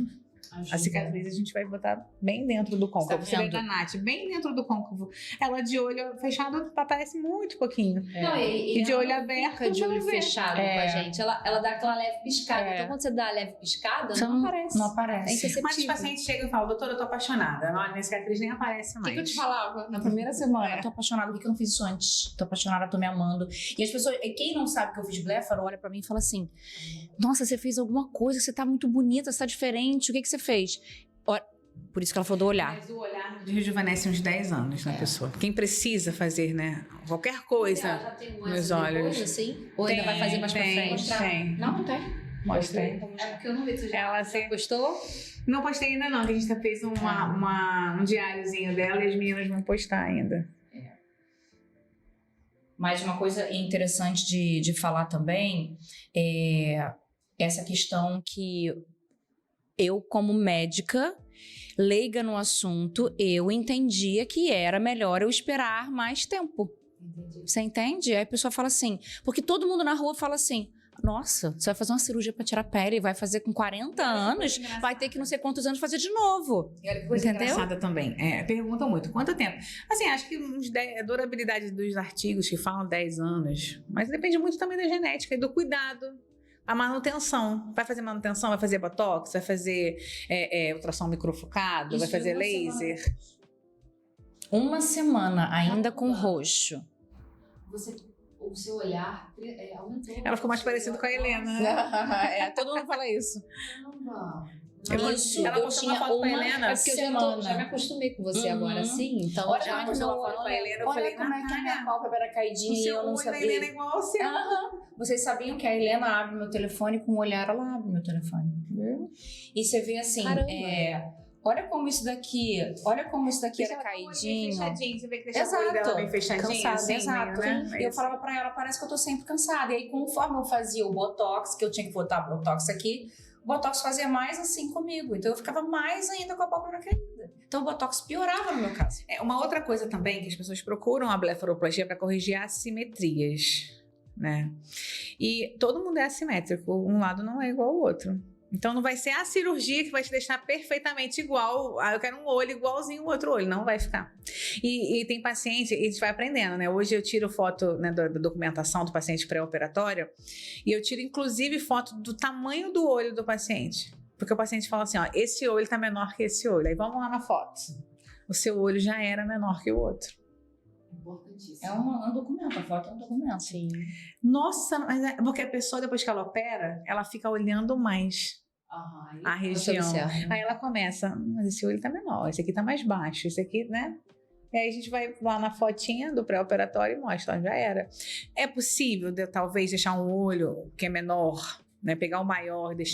a cicatriz a gente vai botar bem dentro do côncavo. Você vê da Nath, bem dentro do côncavo. Ela de olho fechado aparece muito pouquinho. Não, e de olho aberto, fica de olho fechado com a gente. Ela dá aquela leve piscada. Então, quando você dá a leve piscada, não aparece. Não aparece. Mas os pacientes chegam e falam, doutora, eu tô apaixonada. Olha, minha cicatriz nem aparece mais. O que eu te falava na primeira semana? Eu tô apaixonada, por que eu não fiz isso antes? Tô apaixonada, tô me amando. E as pessoas, quem não sabe que eu fiz blefaro, olha pra mim e fala assim, nossa, você fez alguma coisa, você tá muito bonita, você tá diferente, o que você fez? Por isso que ela falou do olhar. Mas o olhar rejuvenesce uns 10 anos na pessoa. Quem precisa fazer, né, qualquer coisa ela já tem um nos olhos. Depois, assim? Ou ainda vai fazer mais pra frente? Tem. Não tem. Mostrei. É porque eu não vi, você Ela postou? Não postei ainda não, que a gente fez um diáriozinho dela e as meninas vão postar ainda. Mas uma coisa interessante de falar também é essa questão que eu, como médica, leiga no assunto, eu entendia que era melhor eu esperar mais tempo. Entendi. Você entende? Aí a pessoa fala assim, porque todo mundo na rua fala assim, nossa, você vai fazer uma cirurgia pra tirar pele, vai fazer com 40 anos, vai ter que não sei quantos anos fazer de novo. E olha que coisa Entendeu? engraçada também. Perguntam muito, quanto tempo? Assim, acho que a durabilidade dos artigos que falam 10 anos, mas depende muito também da genética e do cuidado. A manutenção. Vai fazer manutenção, vai fazer botox, vai fazer ultrassom microfocado, Isso vai fazer uma laser. Uma semana ainda com roxo. O seu olhar aumentou. Ela ficou mais parecida com a Helena, né? Todo mundo fala isso. Caramba! Ela postou uma foto com a Helena. É porque eu já me acostumei com você agora, assim. Então, Olha Ela postou uma foto com a Helena, eu falei, como é que a minha pálpebra era caidinha e eu não o seu olho da sabia. Helena é igual ao seu. Vocês sabiam que a Helena abre meu telefone com o olhar, ela abre meu telefone. E você vê assim, olha como isso daqui era caidinho. Fechadinho, você vê que deixa o olho dela bem fechadinho, cansada, assim, exato. né? E eu falava pra ela, parece que eu tô sempre cansada. E aí, conforme eu fazia o botox, que eu tinha que botar botox aqui, o botox fazia mais assim comigo. Então eu ficava mais ainda com a pálpebra caída. Então o botox piorava no meu caso. Uma outra coisa também que as pessoas procuram a blefaroplastia para corrigir assimetrias, né? E todo mundo é assimétrico, um lado não é igual ao outro. Então não vai ser a cirurgia que vai te deixar perfeitamente igual. Eu quero um olho igualzinho o outro olho, não vai ficar. E tem paciente, e a gente vai aprendendo, né? Hoje eu tiro foto, né, da documentação do paciente pré-operatório e eu tiro inclusive foto do tamanho do olho do paciente. Porque o paciente fala assim, ó, esse olho tá menor que esse olho. Aí vamos lá na foto. O seu olho já era menor que o outro. Importantíssimo. É um documento, a foto é um documento. Sim. Nossa, mas porque a pessoa, depois que ela opera, ela fica olhando mais a região. Aí ela começa, mas esse olho tá menor, esse aqui tá mais baixo, esse aqui, né? E aí a gente vai lá na fotinha do pré-operatório e mostra, ó, já era. É possível, talvez, deixar um olho que é menor, né? Pegar o maior e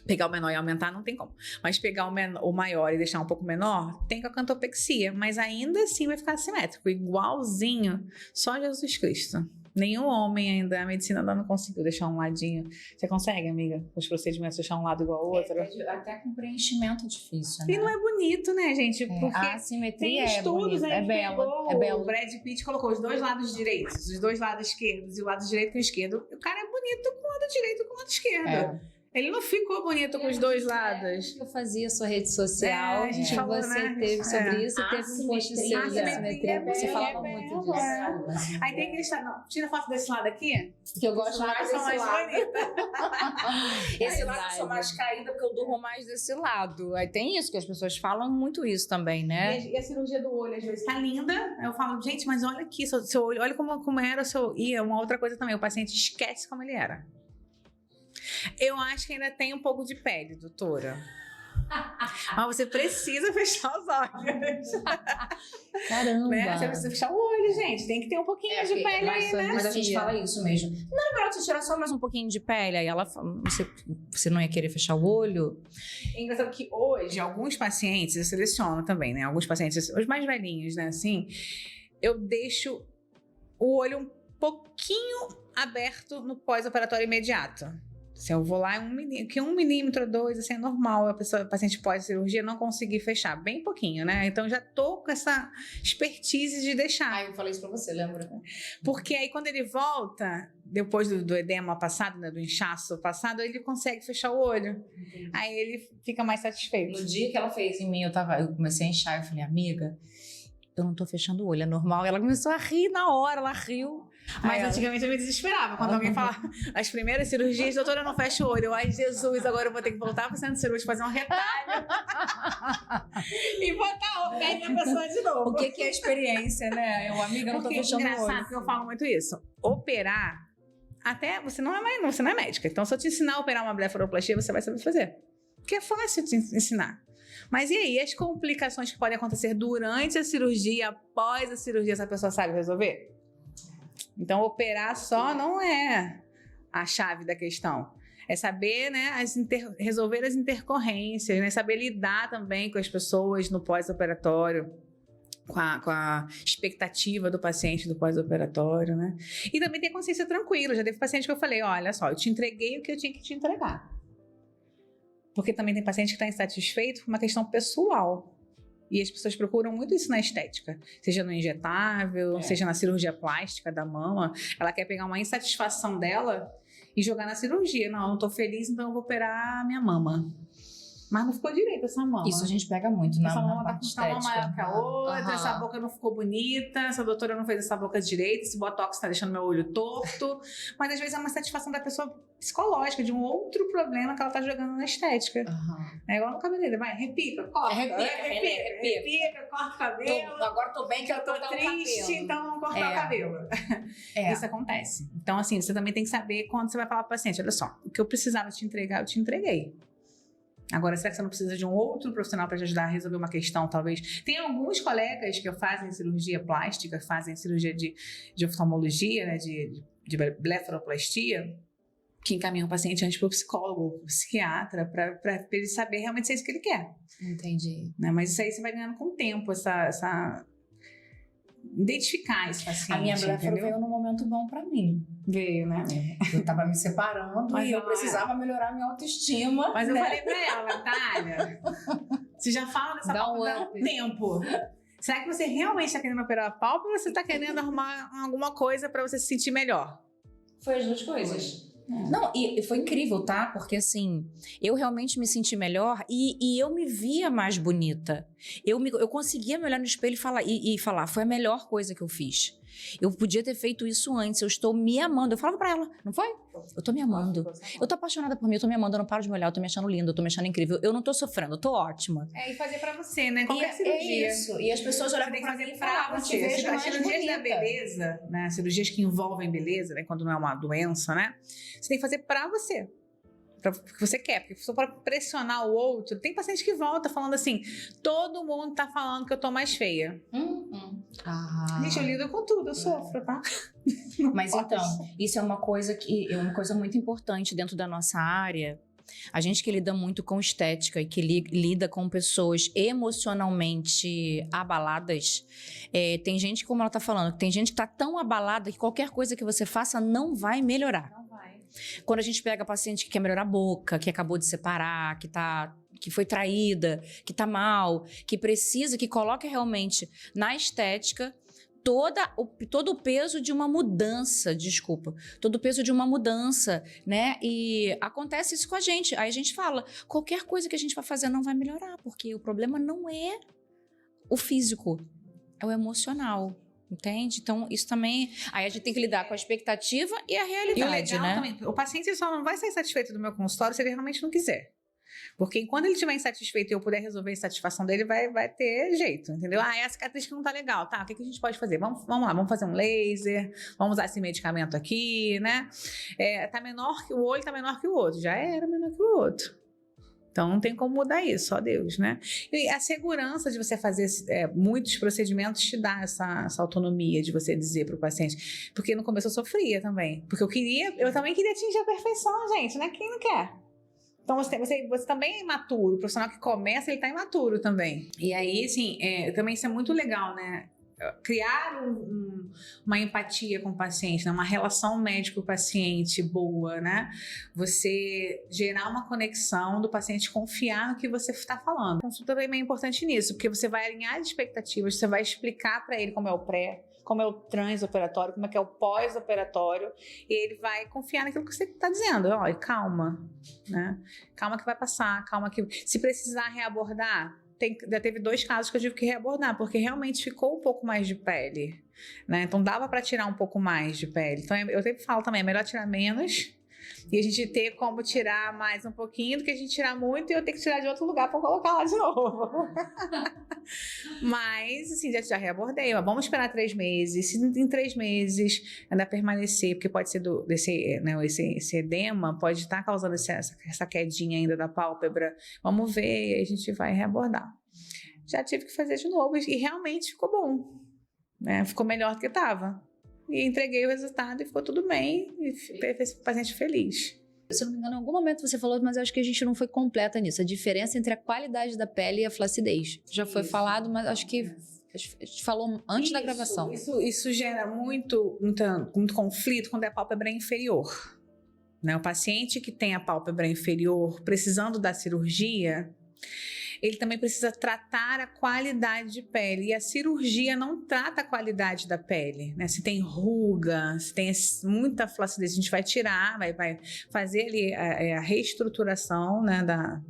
pegar o menor e aumentar, não tem como. Mas pegar o maior e deixar um pouco menor, tem com a cantopexia. Mas ainda assim vai ficar assimétrico, igualzinho, só Jesus Cristo. Nenhum homem ainda, a medicina ainda não conseguiu deixar um ladinho. Você consegue, amiga? Os procedimentos deixar um lado igual ao outro? Até com preenchimento é difícil, né? E não é bonito, né, gente? Porque a assimetria tem estudos, é belo. É belo. O Brad Pitt colocou os dois lados direitos, os dois lados esquerdos e o lado direito com o esquerdo. O cara é bonito com o lado direito e com o lado esquerdo. Ele não ficou bonito com os dois lados. Eu fazia a sua rede social, a gente falou, você né? teve sobre isso, teve um post seu de assimetria. Você falava muito disso. Aí tem aquele não, tira foto desse lado aqui. Que eu gosto mais desse lado. Esse lado eu sou Verdade. mais caída porque eu durmo mais desse lado. Aí tem isso, que as pessoas falam muito isso também, né? E a cirurgia do olho, às vezes, tá linda. Eu falo, gente, mas olha aqui, seu olho, olha como era o seu... E uma outra coisa também, o paciente esquece como ele era. Eu acho que ainda tem um pouco de pele, doutora. Mas você precisa fechar os olhos. Caramba! Né? Você precisa fechar o olho, gente. Tem que ter um pouquinho de pele aí, né? Mas a gente fala isso mesmo. Não era melhor você tirar só mais um pouquinho de pele? Aí ela fala, você não ia querer fechar o olho? É engraçado que hoje, alguns pacientes, eu seleciono também, né? Alguns pacientes, os mais velhinhos, né? Assim, eu deixo o olho um pouquinho aberto no pós-operatório imediato. Se eu vou lá, 1 milímetro, 2, assim, é normal a paciente pós-cirurgia não conseguir fechar, bem pouquinho, né? Então já tô com essa expertise de deixar. Eu falei isso pra você, lembra? Porque aí quando ele volta, depois do edema passado, né, do inchaço passado, ele consegue fechar o olho. Entendi. Aí ele fica mais satisfeito. No dia que ela fez em mim, eu comecei a inchar, eu falei, amiga, eu não tô fechando o olho, é normal. Ela começou a rir na hora, ela riu. Mas antigamente eu me desesperava quando alguém falava as primeiras cirurgias, doutora, eu não fecho o olho. Ai, Jesus, agora eu vou ter que voltar pro centro cirúrgico, fazer um retalho e botar o pé na pessoa de novo. O que é a experiência, né? Eu, amiga, eu não tô fechando o olho. Engraçado que eu falo muito isso. Operar, até você não é médica. Então, se eu te ensinar a operar uma blefaroplastia, você vai saber fazer. Porque é fácil te ensinar. Mas e aí, as complicações que podem acontecer durante a cirurgia, após a cirurgia, essa pessoa sabe resolver? Então, operar só não é a chave da questão. É saber, né, resolver as intercorrências, né, saber lidar também com as pessoas no pós-operatório, com a expectativa do paciente do pós-operatório, né? E também ter consciência tranquila. Já teve paciente que eu falei, olha só, eu te entreguei o que eu tinha que te entregar. Porque também tem paciente que está insatisfeito por uma questão pessoal. E as pessoas procuram muito isso na estética. Seja no injetável, seja na cirurgia plástica da mama. Ela quer pegar uma insatisfação dela e jogar na cirurgia. Não, eu não tô feliz, então eu vou operar a minha mama. Mas não ficou direito essa mama. Isso a gente pega muito na mama parte tá uma estética. maior que a outra, essa boca não ficou bonita, essa doutora não fez essa boca direito, esse botox tá deixando meu olho torto. Mas às vezes é uma satisfação da pessoa psicológica, de um outro problema que ela tá jogando na estética. É igual no cabeleireiro, vai, repica, corta. Repica, corta o cabelo. Agora tô bem que eu tô triste, então vamos cortar o cabelo. Isso acontece. Então, assim, você também tem que saber quando você vai falar pro paciente, olha só, o que eu precisava te entregar, eu te entreguei. Agora, será que você não precisa de um outro profissional para te ajudar a resolver uma questão, talvez? Tem alguns colegas que fazem cirurgia plástica, fazem cirurgia de oftalmologia, né, de blefaroplastia, que encaminham o paciente antes para o psicólogo, para o psiquiatra, para ele saber realmente se é isso que ele quer. Entendi. Né? Mas isso aí você vai ganhando com o tempo, essa identificar esse paciente. A minha blefaro veio num momento bom pra mim. Veio, né? Eu tava me separando e eu precisava melhorar minha autoestima. Mas eu falei pra ela, Natália, você já fala dessa pálpebra há um tempo. Será que você realmente tá querendo operar a pálpebra ou você tá querendo arrumar alguma coisa pra você se sentir melhor? Foi as duas coisas. Não, e foi incrível, tá? Porque assim, eu realmente me senti melhor e eu me via mais bonita. Eu conseguia me olhar no espelho e falar, foi a melhor coisa que eu fiz. Eu podia ter feito isso antes, eu estou me amando. Eu falava pra ela, não foi? Eu tô me amando. Eu tô apaixonada por mim, eu tô me amando, eu não paro de me olhar, eu tô me achando linda, eu tô me achando incrível. Eu não tô sofrendo, eu tô ótima. E fazer pra você, né? Qualquer cirurgia. É isso. E as pessoas olhavam pra mim e falavam, as cirurgias da beleza, né? Cirurgias que envolvem beleza, né? Quando não é uma doença, né? Você tem que fazer pra você. Porque você quer, porque só para pressionar o outro. Tem paciente que volta falando assim: todo mundo tá falando que eu tô mais feia. Gente, eu lido com tudo, eu sofro, tá? Mas então, isso é uma coisa muito importante dentro da nossa área. A gente que lida muito com estética e que lida com pessoas emocionalmente abaladas, tem gente, como ela tá falando, tem gente que tá tão abalada que qualquer coisa que você faça não vai melhorar. Não vai. Quando a gente pega paciente que quer melhorar a boca, que acabou de separar, que foi traída, que tá mal, que precisa, que coloca realmente na estética todo o peso de uma mudança, todo o peso de uma mudança, né? E acontece isso com a gente. Aí a gente fala, qualquer coisa que a gente vai fazer não vai melhorar, porque o problema não é o físico, é o emocional. Entende? Então, isso também... Aí a gente tem que lidar com a expectativa e a realidade, e o legal, né? Também, o paciente só não vai sair satisfeito do meu consultório se ele realmente não quiser. Porque quando ele estiver insatisfeito e eu puder resolver a insatisfação dele, vai ter jeito, entendeu? É a cicatriz que não tá legal. Tá, o que a gente pode fazer? Vamos lá, vamos fazer um laser, vamos usar esse medicamento aqui, né? O olho tá menor que o outro. Já era menor que o outro. Então, não tem como mudar isso, só Deus, né? E a segurança de você fazer muitos procedimentos te dá essa autonomia de você dizer para o paciente. Porque no começo eu sofria também. Porque eu também queria atingir a perfeição, gente, né? Quem não quer? Então, você também é imaturo. O profissional que começa, ele tá imaturo também. E aí, assim, também isso é muito legal, né? Criar uma empatia com o paciente, né? Uma relação médico-paciente boa, né? Você gerar uma conexão do paciente confiar no que você está falando. Então, isso também é importante nisso, porque você vai alinhar as expectativas, você vai explicar para ele como é o pré, como é o transoperatório, como é que é o pós-operatório, e ele vai confiar naquilo que você está dizendo. Olha, calma, né? Calma que vai passar, calma que... Se precisar reabordar, já teve 2 casos que eu tive que reabordar, porque realmente ficou um pouco mais de pele, né? Então dava para tirar um pouco mais de pele. Então eu sempre falo também, é melhor tirar menos e a gente ter como tirar mais um pouquinho do que a gente tirar muito e eu ter que tirar de outro lugar para colocar lá de novo. Mas, assim, já reabordei. Vamos esperar 3 meses. Se em 3 meses ainda permanecer, porque pode ser esse edema, pode estar causando essa quedinha ainda da pálpebra. Vamos ver e aí a gente vai reabordar. Já tive que fazer de novo e realmente ficou bom, né? Ficou melhor do que estava. E entreguei o resultado e ficou tudo bem e fez o paciente feliz. Se eu não me engano, em algum momento você falou, mas eu acho que a gente não foi completa nisso. A diferença entre a qualidade da pele e a flacidez. Já foi falado, mas acho que a gente falou antes da gravação. Isso gera muito conflito quando é a pálpebra inferior. Né? O paciente que tem a pálpebra inferior precisando da cirurgia, ele também precisa tratar a qualidade de pele. E a cirurgia não trata a qualidade da pele, né? Se tem ruga, se tem muita flacidez, a gente vai tirar, vai fazer ali a reestruturação, né, da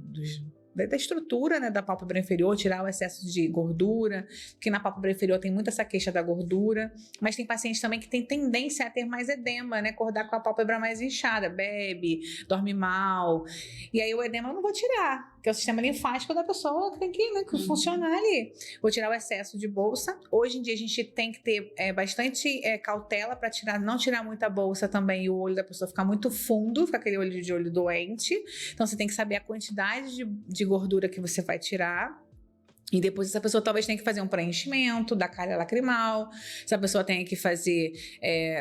estrutura, né, da pálpebra inferior, tirar o excesso de gordura, porque na pálpebra inferior tem muito essa queixa da gordura, mas tem pacientes também que tem tendência a ter mais edema, né, acordar com a pálpebra mais inchada, bebe, dorme mal, e aí o edema eu não vou tirar, que é o sistema linfático da pessoa que tem que, né, que funcionar ali. Vou tirar o excesso de bolsa. Hoje em dia a gente tem que ter bastante cautela para não tirar muita bolsa também e o olho da pessoa ficar muito fundo, ficar aquele olho de olho doente. Então você tem que saber a quantidade de gordura que você vai tirar. E depois essa pessoa talvez tenha que fazer um preenchimento da calha lacrimal, essa pessoa tenha que fazer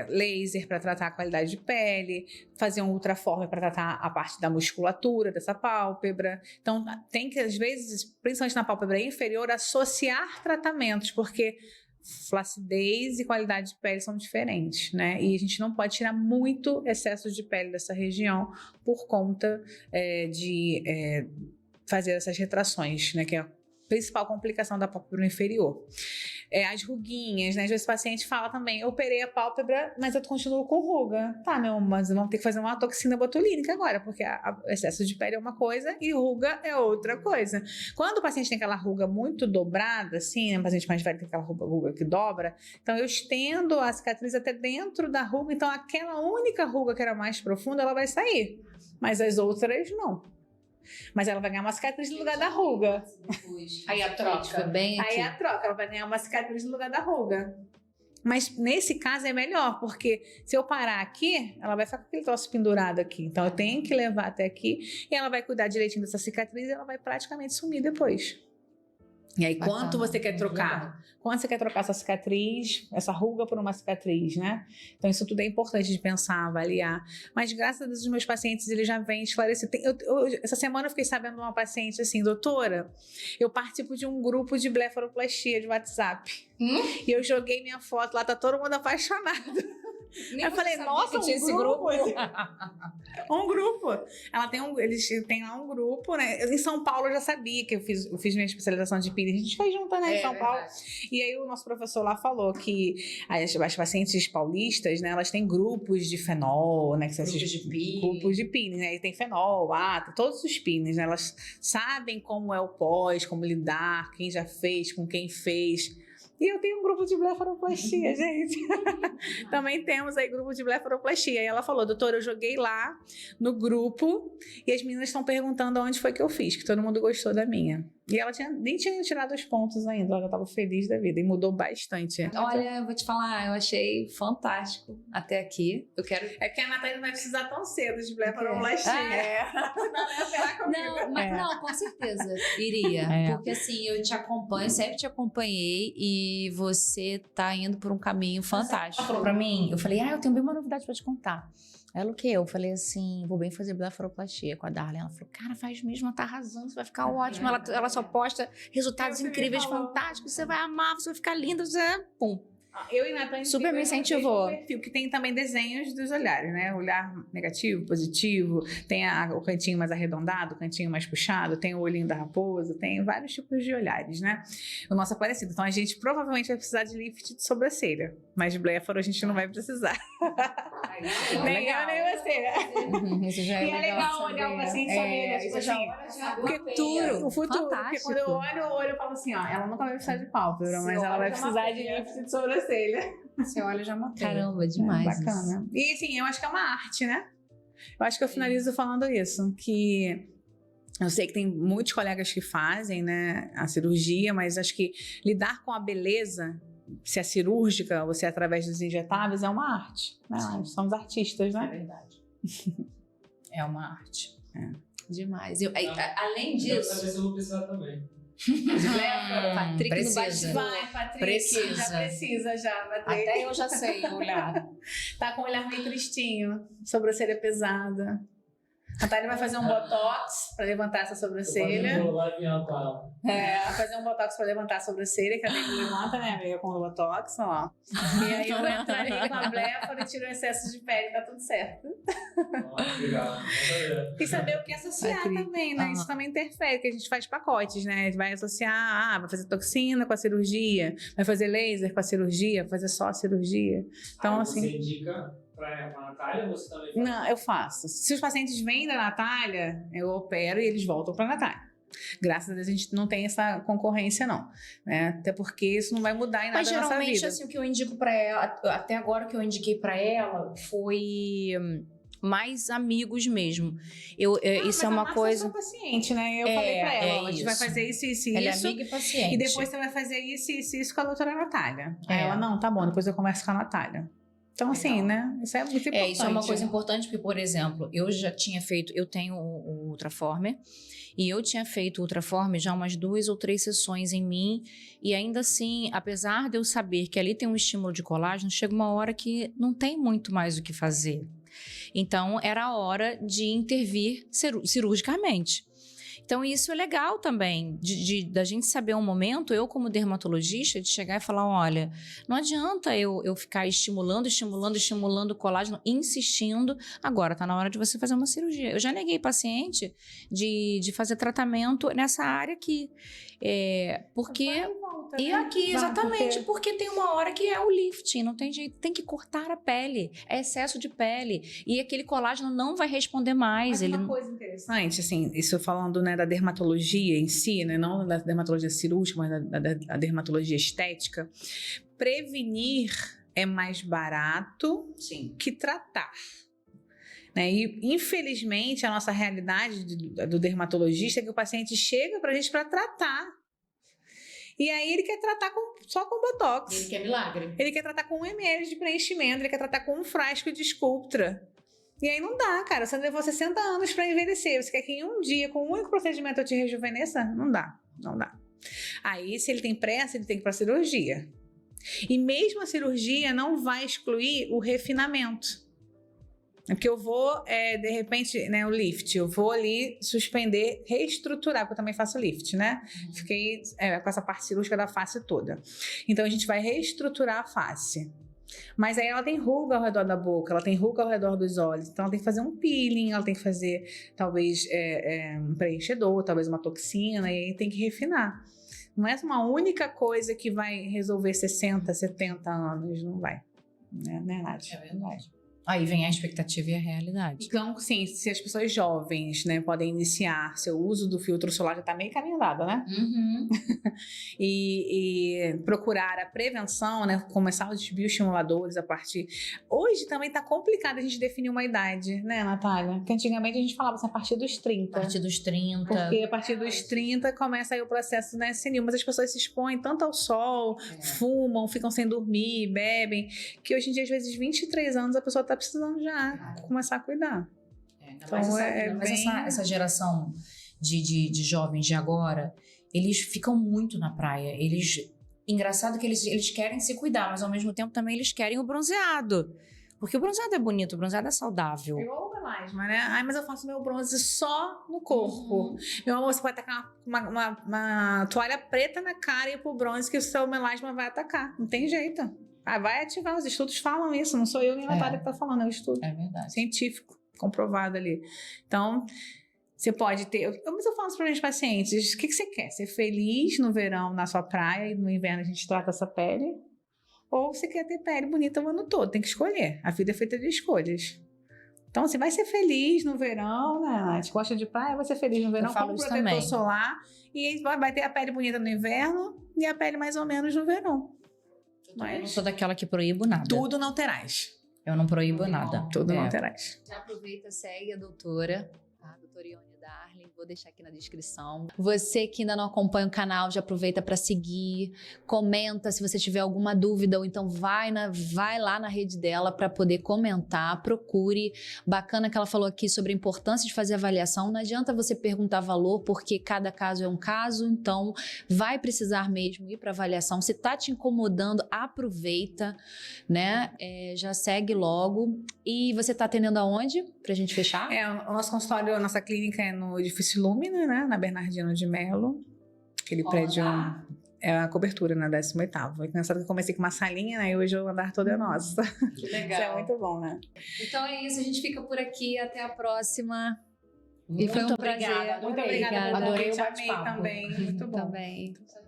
laser para tratar a qualidade de pele, fazer um ultraforme para tratar a parte da musculatura dessa pálpebra. Então tem que, às vezes, principalmente na pálpebra inferior, associar tratamentos, porque flacidez e qualidade de pele são diferentes, né? E a gente não pode tirar muito excesso de pele dessa região por conta de fazer essas retrações, né? Que é a principal complicação da pálpebra inferior. As ruguinhas, né? Às vezes o paciente fala também, eu operei a pálpebra, mas eu continuo com ruga. Tá, meu, mas vamos ter que fazer uma toxina botulínica agora, porque o excesso de pele é uma coisa e ruga é outra coisa. Quando o paciente tem aquela ruga muito dobrada, assim, né? O paciente mais velho tem aquela ruga que dobra, então eu estendo a cicatriz até dentro da ruga, então aquela única ruga que era mais profunda, ela vai sair, mas as outras não. Mas ela vai ganhar uma cicatriz no lugar da ruga. Aí a troca. Aí a troca, ela vai ganhar uma cicatriz no lugar da ruga. Mas nesse caso é melhor, porque se eu parar aqui, ela vai ficar com aquele troço pendurado aqui. Então eu tenho que levar até aqui e ela vai cuidar direitinho dessa cicatriz e ela vai praticamente sumir depois. E aí, quanto você quer trocar? Quanto você quer trocar essa cicatriz, essa ruga por uma cicatriz, né? Então, isso tudo é importante de pensar, avaliar. Mas, graças a Deus, os meus pacientes, eles já vêm esclarecer. Essa semana eu fiquei sabendo de uma paciente assim, doutora, eu participo de um grupo de blefaroplastia de WhatsApp. E eu joguei minha foto lá, tá todo mundo apaixonado. Aí eu falei, nossa, tinha esse grupo. Um grupo. Eles têm lá um grupo, né? Em São Paulo eu já sabia que eu fiz minha especialização de peeling. A gente fez junto, né, em São Paulo. E aí o nosso professor lá falou que as pacientes paulistas, né, elas têm grupos de fenol, né? Grupos de peeling, né? E tem fenol, ata, todos os peelings, né? Elas sabem como é o pós, como lidar, quem já fez, com quem fez. E eu tenho um grupo de blefaroplastia, gente. Também temos aí grupo de blefaroplastia. E ela falou, doutora, eu joguei lá no grupo e as meninas estão perguntando onde foi que eu fiz, que todo mundo gostou da minha. E ela nem tinha tirado os pontos ainda, ela já estava feliz da vida e mudou bastante. Olha, eu vou te falar, eu achei fantástico até aqui. Eu quero... É que a Natália não vai precisar tão cedo de blefaroplastia. Não, mas não, com certeza iria. Porque assim, eu te acompanho, sempre te acompanhei e você tá indo por um caminho fantástico. Ela falou pra mim, eu falei, eu tenho bem uma novidade pra te contar. Ela o quê? Eu falei assim, vou bem fazer blefaroplastia com a Darlene. Ela falou, cara, faz mesmo, ela tá arrasando, você vai ficar ótimo. Ela só posta resultados incríveis, fantásticos, você vai amar, você vai ficar linda, você... Pum. Eu e Nathan super me incentivou. Perfil, que tem também desenhos dos olhares, né? Olhar negativo, positivo, tem o cantinho mais arredondado, o cantinho mais puxado, tem o olhinho da raposa, tem vários tipos de olhares, né? O nosso é parecido. Então a gente provavelmente vai precisar de lift de sobrancelha, mas de bléfaro a gente não vai precisar. Nem eu, nem você. Isso já é e é legal olhar o paciente saber, tipo assim, porque tudo, o futuro, porque quando eu olho o olho, eu falo assim, ó, ela nunca vai precisar de pálpebra, mas ela vai precisar de lift de sobrancelha. Você olha já matei. Caramba, demais. Bacana. E assim, eu acho que é uma arte, né? Eu acho que eu finalizo falando isso, que eu sei que tem muitos colegas que fazem, né, a cirurgia, mas acho que lidar com a beleza, se é cirúrgica ou se é através dos injetáveis, é uma arte. Né? Somos artistas, né? É verdade. É uma arte. Demais. Além disso... Talvez eu vou precisar também. Patrick precisa. no Vai, Patrick. Precisa. Já precisa, Patrick. Até eu já sei olhar. Tá com o olhar meio tristinho, sobrancelha pesada. A Natália vai fazer um botox pra levantar essa sobrancelha. Eu vou lá avião com ela. Vai fazer um botox pra levantar a sobrancelha, que a amiga levanta, né, amiga, com o botox, ó. E aí eu entraria com a bléfaro e tiro o excesso de pele, tá tudo certo. Obrigado. E saber o que associar também, né? Isso também interfere, que a gente faz pacotes, né? A gente vai associar, vai fazer toxina com a cirurgia, vai fazer laser com a cirurgia, vai fazer só a cirurgia. Então, assim... Você indica pra Natália ou você também faz? Não, eu faço. Se os pacientes vêm da Natália, eu opero e eles voltam pra Natália. Graças a Deus a gente não tem essa concorrência, não. Né? Até porque isso não vai mudar em nada da nossa vida. Mas geralmente, assim, o que eu indico pra ela, até agora o que eu indiquei pra ela foi mais amigos mesmo. Isso é uma coisa... Mas a paciente, né? Eu falei pra ela, a gente vai isso. fazer isso, isso e Ela isso. é amiga e paciente. E depois você vai fazer isso, isso e isso com a doutora Natália. Aí É. ela, não, tá bom, depois eu converso com a Natália. Então, assim, né? Isso é muito importante. Isso é uma coisa importante, porque, por exemplo, eu já tinha feito, eu tenho o Ultraformer, e eu tinha feito o Ultraformer já umas 2 ou 3 sessões em mim, e ainda assim, apesar de eu saber que ali tem um estímulo de colágeno, chega uma hora que não tem muito mais o que fazer. Então, era a hora de intervir cirurgicamente. Então, isso é legal também, da gente saber um momento, eu como dermatologista, de chegar e falar, olha, não adianta eu ficar estimulando o colágeno, insistindo, agora tá na hora de você fazer uma cirurgia. Eu já neguei paciente de fazer tratamento nessa área aqui, porque... Volta, E né? aqui, exatamente, porque tem uma hora que é o lifting, não tem jeito, tem que cortar a pele, é excesso de pele, e aquele colágeno não vai responder mais. Mas uma coisa interessante, assim, isso falando, né, da dermatologia em si, né, não da dermatologia cirúrgica, mas da dermatologia estética, prevenir é mais barato que tratar. Né? E, infelizmente, a nossa realidade do dermatologista é que o paciente chega pra gente para tratar. E aí ele quer tratar só com botox. Ele quer milagre. Ele quer tratar com 1 ml de preenchimento, ele quer tratar com um frasco de Sculptra. E aí não dá, cara. Você levou 60 anos para envelhecer. Você quer que em um dia, com um único procedimento, eu te rejuvenesça? Não dá, não dá. Aí, se ele tem pressa, ele tem que ir para cirurgia. E mesmo a cirurgia não vai excluir o refinamento. Porque eu vou, de repente, né, o lift, eu vou ali suspender, reestruturar, porque eu também faço lift, né? Fiquei com essa parte cirúrgica da face toda. Então, a gente vai reestruturar a face. Mas aí ela tem ruga ao redor da boca, ela tem ruga ao redor dos olhos, então ela tem que fazer um peeling, ela tem que fazer, talvez, um preenchedor, talvez uma toxina, e aí tem que refinar. Não é uma única coisa que vai resolver 60, 70 anos, não vai. Né, Nath? É verdade. Aí vem a expectativa e a realidade. Então, sim, se as pessoas jovens, né, podem iniciar seu uso do filtro solar, já tá meio caminho andado, né? Uhum. E procurar a prevenção, né? Começar os bioestimuladores a partir. Hoje também tá complicado a gente definir uma idade, né, Natália? Porque antigamente a gente falava assim, a partir dos 30. A partir dos 30. Porque a partir dos 30 começa aí o processo, né, senil. Mas as pessoas se expõem tanto ao sol, fumam, ficam sem dormir, bebem, que hoje em dia, às vezes, 23 anos, a pessoa tá precisando já começar a cuidar. Então, essa geração de jovens de agora, eles ficam muito na praia. Engraçado que eles querem se cuidar, mas ao mesmo tempo também eles querem o bronzeado. Porque o bronzeado é bonito, o bronzeado é saudável. É igual o melasma, né? Ai, mas eu faço meu bronze só no corpo. Meu amor, você pode tacar uma toalha preta na cara e ir pro bronze que o seu melasma vai atacar. Não tem jeito. Vai ativar, os estudos falam isso. Não sou eu nem a Natália que tá falando, é um estudo. É verdade. Científico, comprovado ali. Então, você pode ter... Mas eu falo isso para meus pacientes. O que você quer? Ser feliz no verão na sua praia e no inverno a gente trata essa pele? Ou você quer ter pele bonita o ano todo? Tem que escolher. A vida é feita de escolhas. Então, você vai ser feliz no verão, né? A gente gosta de praia, vai ser feliz no verão com protetor solar. E vai ter a pele bonita no inverno e a pele mais ou menos no verão. Eu não sou daquela que proíbo nada. Tudo não terás. Eu não proíbo nada. Tudo não terás. Já aproveita, segue a doutora, tá? Doutora Ione Darling, vou deixar aqui na descrição. Você que ainda não acompanha o canal, já aproveita para seguir, comenta se você tiver alguma dúvida, ou então vai lá na rede dela para poder comentar, procure. Bacana que ela falou aqui sobre a importância de fazer avaliação. Não adianta você perguntar valor, porque cada caso é um caso, então vai precisar mesmo ir para avaliação. Se tá te incomodando, aproveita, né? Já segue logo. E você tá atendendo aonde? Pra gente fechar? O nosso consultório, a nossa clínica é no edifício Lúmina, né? Na Bernardino de Melo. Aquele prédio é a cobertura, na 18ª. Engraçado que eu comecei com uma salinha, né? E hoje o andar todo é nosso. Que legal. Isso é muito bom, né? Então é isso, a gente fica por aqui. Até a próxima. Muito E foi um prazer. obrigada, Muito obrigada. Adorei o Amei bate-papo. também. Muito bom. Também. Tchau,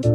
tchau.